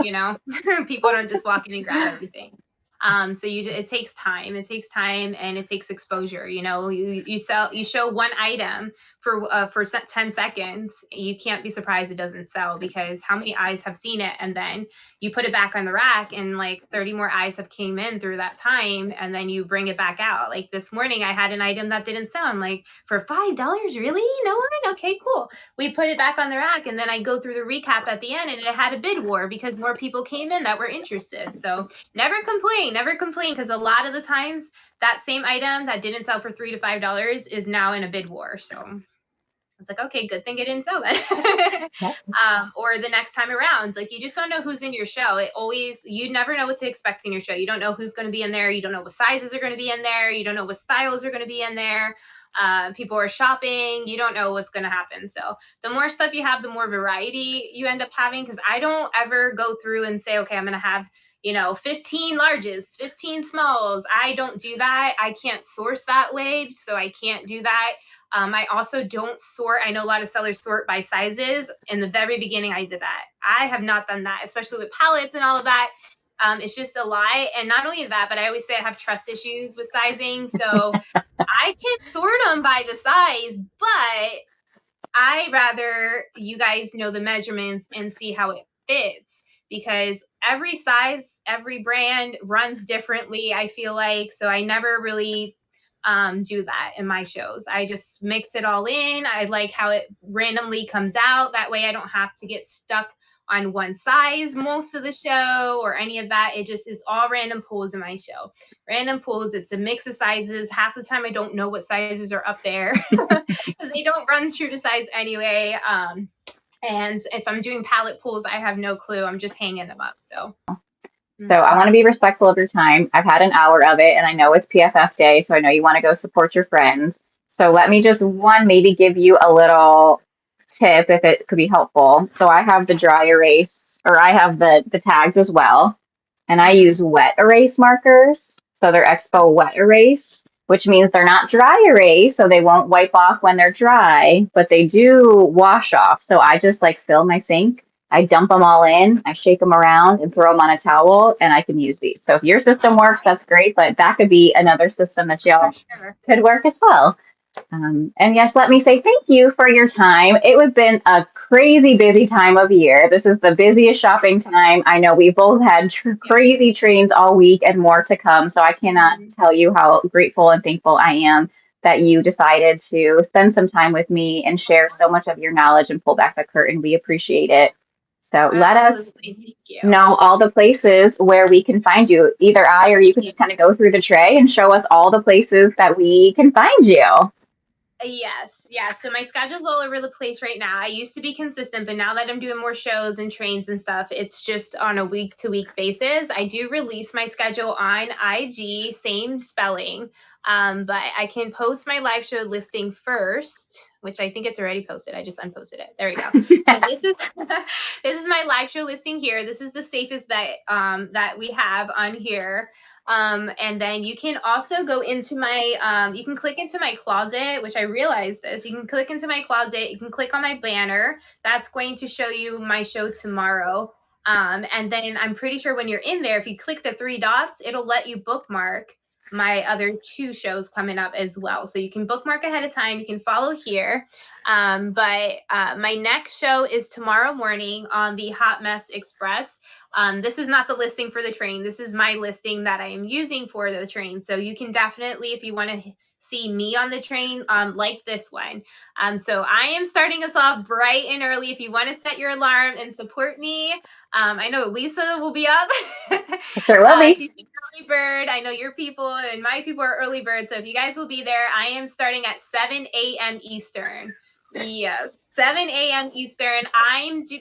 People don't just walk in and grab everything. So it takes time. It takes time and it takes exposure. You show one item for 10 seconds. You can't be surprised it doesn't sell, because how many eyes have seen it, and then you put it back on the rack and like 30 more eyes have came in through that time, and then you bring it back out. Like this morning I had an item that didn't sell. I'm like, for $5, really? No one? Okay, cool. We put it back on the rack, and then I go through the recap at the end, and it had a bid war because more people came in that were interested. So never complain, because a lot of the times that same item that didn't sell for $3 to $5 is now in a bid war. So I was like, okay, good thing it didn't sell then. Or the next time around, like you just don't know who's in your show. You never know what to expect in your show. You don't know who's going to be in there. You don't know what sizes are going to be in there. You don't know what styles are going to be in there. People are shopping. You don't know what's going to happen. So the more stuff you have, the more variety you end up having. Because I don't ever go through and say, okay, I'm going to have 15 larges, 15 smalls. I don't do that. I can't source that way, so I can't do that. I also don't sort. I know a lot of sellers sort by sizes. In the very beginning, I did that. I have not done that, especially with pallets and all of that. It's just a lie. And not only that, but I always say I have trust issues with sizing. So I can sort them by the size, but I rather you guys know the measurements and see how it fits, because every size, every brand runs differently, I feel like. So I never really do that in my shows. I just mix it all in. I like how it randomly comes out. That way I don't have to get stuck on one size most of the show or any of that. It just is all random pulls in my show. Random pulls. It's a mix of sizes. Half the time I don't know what sizes are up there because they don't run true to size anyway. And if I'm doing pallet pulls, I have no clue. I'm just hanging them up. So I want to be respectful of your time. I've had an hour of it, and I know it's PFF day, so I know you want to go support your friends. So let me just maybe give you a little tip if it could be helpful. So I have the dry erase, or I have the tags as well, and I use wet erase markers. So they're Expo wet erase, which means they're not dry erase, so they won't wipe off when they're dry, but they do wash off. So I just like fill my sink. I dump them all in, I shake them around and throw them on a towel, and I can use these. So if your system works, that's great, but that could be another system that y'all could work as well. And yes, let me say thank you for your time. It has been a crazy busy time of year. This is the busiest shopping time. I know we both had crazy trains all week and more to come. So I cannot tell you how grateful and thankful I am that you decided to spend some time with me and share so much of your knowledge and pull back the curtain. We appreciate it. So let us know all the places where we can find you. Either I or you can just kind of go through the tray and show us all the places that we can find you. Yes. Yeah. So my schedule's all over the place right now. I used to be consistent, but now that I'm doing more shows and trains and stuff, it's just on a week to week basis. I do release my schedule on IG, same spelling. But I can post my live show listing first, which I think it's already posted. I just unposted it. There we go. So this is my live show listing here. This is the safest that we have on here. And then you can also go into my, you can click into my closet, which I realized this. You can click into my closet. You can click on my banner. That's going to show you my show tomorrow. And then I'm pretty sure when you're in there, if you click the 3 dots, it'll let you bookmark my other 2 shows coming up as well. So you can bookmark ahead of time. You can follow here. But my next show is tomorrow morning on the Hot Mess Express. This is not the listing for the train. This is my listing that I am using for the train. So you can definitely, if you want to see me on the train, like this one. So I am starting us off bright and early. If you want to set your alarm and support me, I know Lisa will be up. Sure will be. She's an early bird. I know your people and my people are early birds. So if you guys will be there, I am starting at 7 a.m. Eastern. Yes, 7 a.m. Eastern.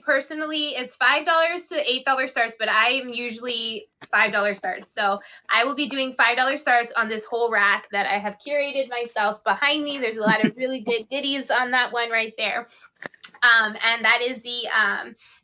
Personally, it's $5 to $8 starts, but I am usually $5 starts. So I will be doing $5 starts on this whole rack that I have curated myself behind me. There's a lot of really good goodies on that one right there. And that is the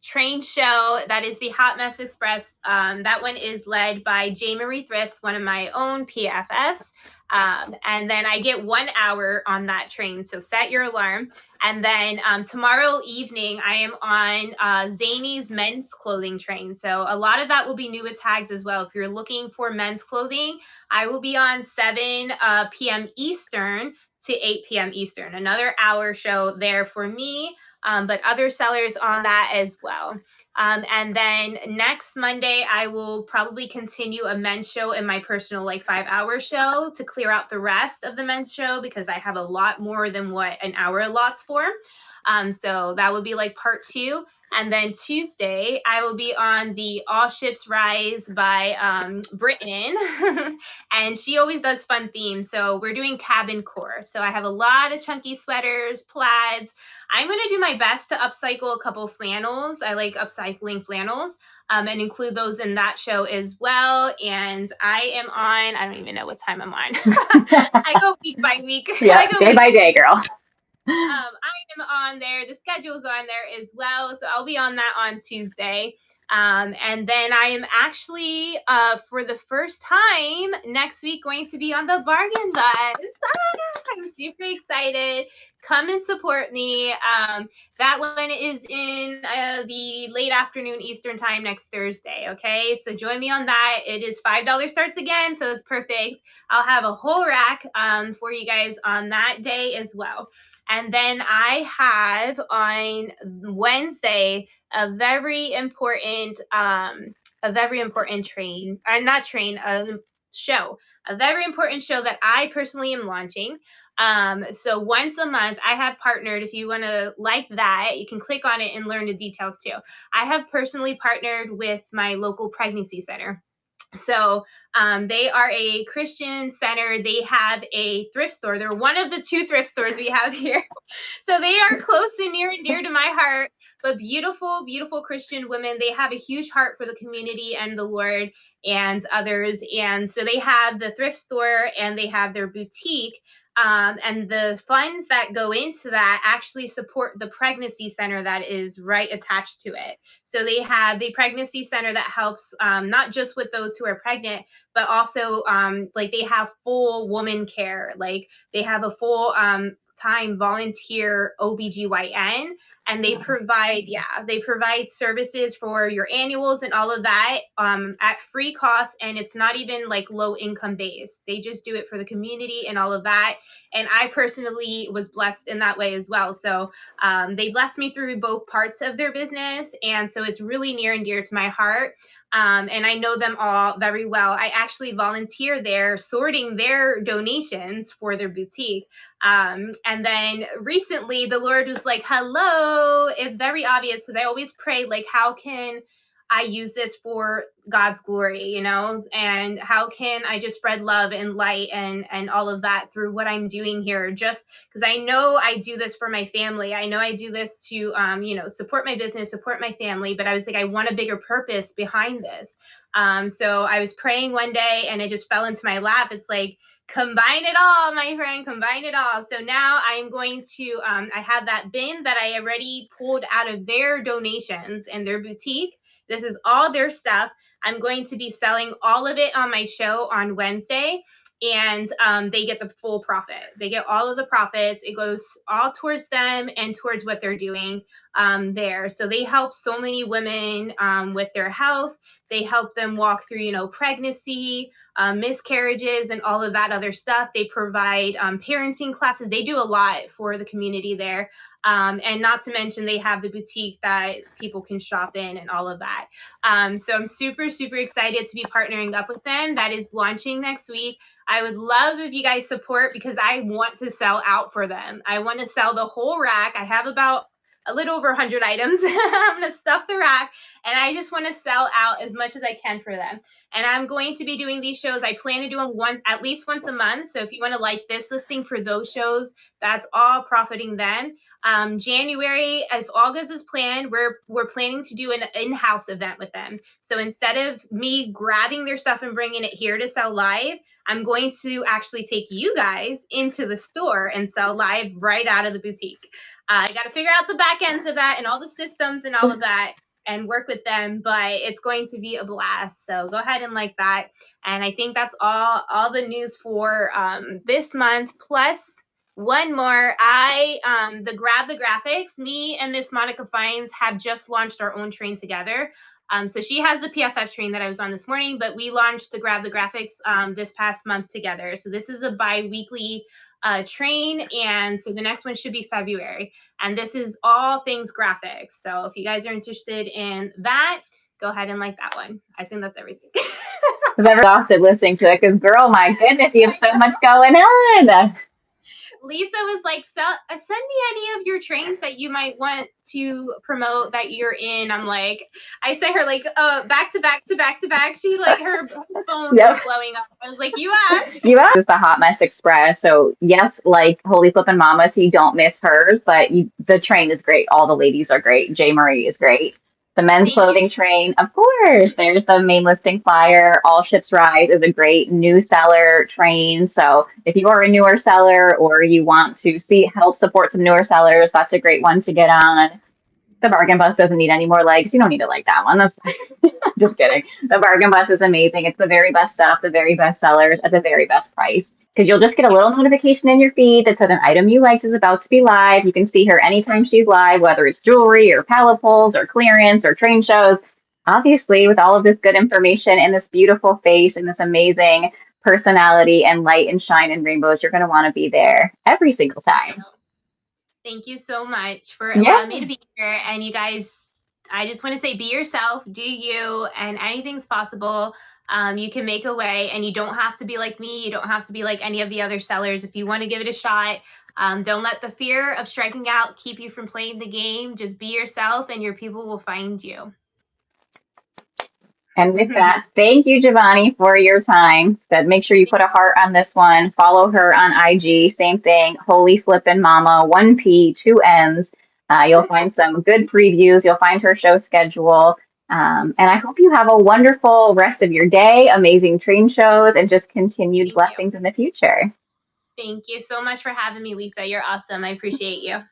train show. That is the Hot Mess Express. That one is led by J. Marie Thrifts, one of my own PFFs. And then I get 1 hour on that train. So set your alarm. And then tomorrow evening, I am on Zany's men's clothing train. So a lot of that will be new with tags as well. If you're looking for men's clothing, I will be on 7 p.m. Eastern to 8 p.m. Eastern. Another hour show there for me. But other sellers on that as well. And then next Monday, I will probably continue a men's show in my personal 5-hour show to clear out the rest of the men's show because I have a lot more than what an hour allots for. So that would be part 2. And then Tuesday, I will be on the All Ships Rise by Britton. And she always does fun themes. So we're doing cabin core. So I have a lot of chunky sweaters, plaids. I'm going to do my best to upcycle a couple flannels. I like upcycling flannels and include those in that show as well. And I am on, I don't even know what time I'm on. I go week by week. Yeah, day by day, girl. I am on there. The schedule's on there as well. So I'll be on that on Tuesday. And then I am actually, for the first time next week, going to be on the Bargain Bus. I'm super excited. Come and support me. That one is in the late afternoon Eastern time next Thursday. Okay, so join me on that. It is $5 starts again, so it's perfect. I'll have a whole rack for you guys on that day as well. And then I have on Wednesday a very important show, a very important show that I personally am launching. So once a month, I have partnered. If you want to like that, you can click on it and learn the details too. I have personally partnered with my local pregnancy center. So they are a Christian center. They have a thrift store. They're one of the 2 thrift stores we have here. So they are close and near and dear to my heart, but beautiful, beautiful Christian women. They have a huge heart for the community and the Lord and others. And so they have the thrift store and they have their boutique. And the funds that go into that actually support the pregnancy center that is right attached to it. So they have the pregnancy center that helps not just with those who are pregnant, but also they have full woman care. They have a full time volunteer OBGYN, and they provide services for your annuals and all of that at free cost, and it's not even low income based. They just do it for the community and all of that. And I personally was blessed in that way as well. So they blessed me through both parts of their business, and so it's really near and dear to my heart. And I know them all very well. I actually volunteer there sorting their donations for their boutique. And then recently the Lord was like, hello, it's very obvious because I always pray, how can I use this for God's glory, and how can I just spread love and light and all of that through what I'm doing here, just because I know I do this for my family. I know I do this to, support my business, support my family, but I was like, I want a bigger purpose behind this. So I was praying one day and it just fell into my lap. It's like, combine it all, my friend, combine it all. So now I'm going to, I have that bin that I already pulled out of their donations and their boutique. This is all their stuff. I'm going to be selling all of it on my show on Wednesday, and they get the full profit. They get all of the profits. It goes all towards them and towards what they're doing. there. So they help so many women with their health. They help them walk through, pregnancy, miscarriages, and all of that other stuff. They provide parenting classes. They do a lot for the community there. And not to mention they have the boutique that people can shop in and all of that. So I'm super, super excited to be partnering up with them. That is launching next week. I would love if you guys support because I want to sell out for them. I want to sell the whole rack. I have about a little over 100 items. I'm going to stuff the rack and I just want to sell out as much as I can for them. And I'm going to be doing these shows. I plan to do them at least once a month. So if you want to like this listing for those shows, that's all profiting them. January, if all goes as planned, we're planning to do an in-house event with them. So instead of me grabbing their stuff and bringing it here to sell live, I'm going to actually take you guys into the store and sell live right out of the boutique. I got to figure out the back ends of that and all the systems and all of that and work with them, but it's going to be a blast. So go ahead and like that. And I think that's all the news for this month. Plus one more, the Grab the Graphics, me and Miss Monica Fines have just launched our own train together. So she has the PFF train that I was on this morning, but we launched the Grab the Graphics this past month together. So this is a bi-weekly train, and so the next one should be February. And this is all things graphics. So if you guys are interested in that, go ahead and like that one. I think that's everything. Because I'm exhausted listening to it. Because girl, my goodness, you have so much going on. Lisa was like, send me any of your trains that you might want to promote that you're in. I'm like, I sent her like back to back to back to back. She like her phone was blowing up. I was like, you asked. You asked. It's the Hot Mess Express. So yes, like Holy Flippin' Mama, so you don't miss hers, but the train is great. All the ladies are great. J. Marie is great. The men's clothing train, of course. There's the main listing flyer. All Ships Rise is a great new seller train. So if you are a newer seller or you want to help support some newer sellers, that's a great one to get on. The Bargain Bus doesn't need any more legs. You don't need to like that one. That's just kidding. The Bargain Bus is amazing. It's the very best stuff, the very best sellers at the very best price. Because you'll just get a little notification in your feed that says an item you liked is about to be live. You can see her anytime she's live, whether it's jewelry or pallet pulls or clearance or train shows. Obviously, with all of this good information and this beautiful face and this amazing personality and light and shine and rainbows, you're going to want to be there every single time. Thank you so much for allowing me to be here. And you guys, I just want to say, be yourself, do you, and anything's possible. You can make a way, and you don't have to be like me. You don't have to be like any of the other sellers. If you want to give it a shot, don't let the fear of striking out keep you from playing the game. Just be yourself, and your people will find you. And with that, thank you, Javany, for your time. Said make sure you put a heart on this one. Follow her on IG. Same thing, Holy Flippin' Mama, 1P, 2 M's. You'll find some good previews. You'll find her show schedule. And I hope you have a wonderful rest of your day, amazing train shows, and just continued blessings in the future. Thank you so much for having me, Lisa. You're awesome. I appreciate you.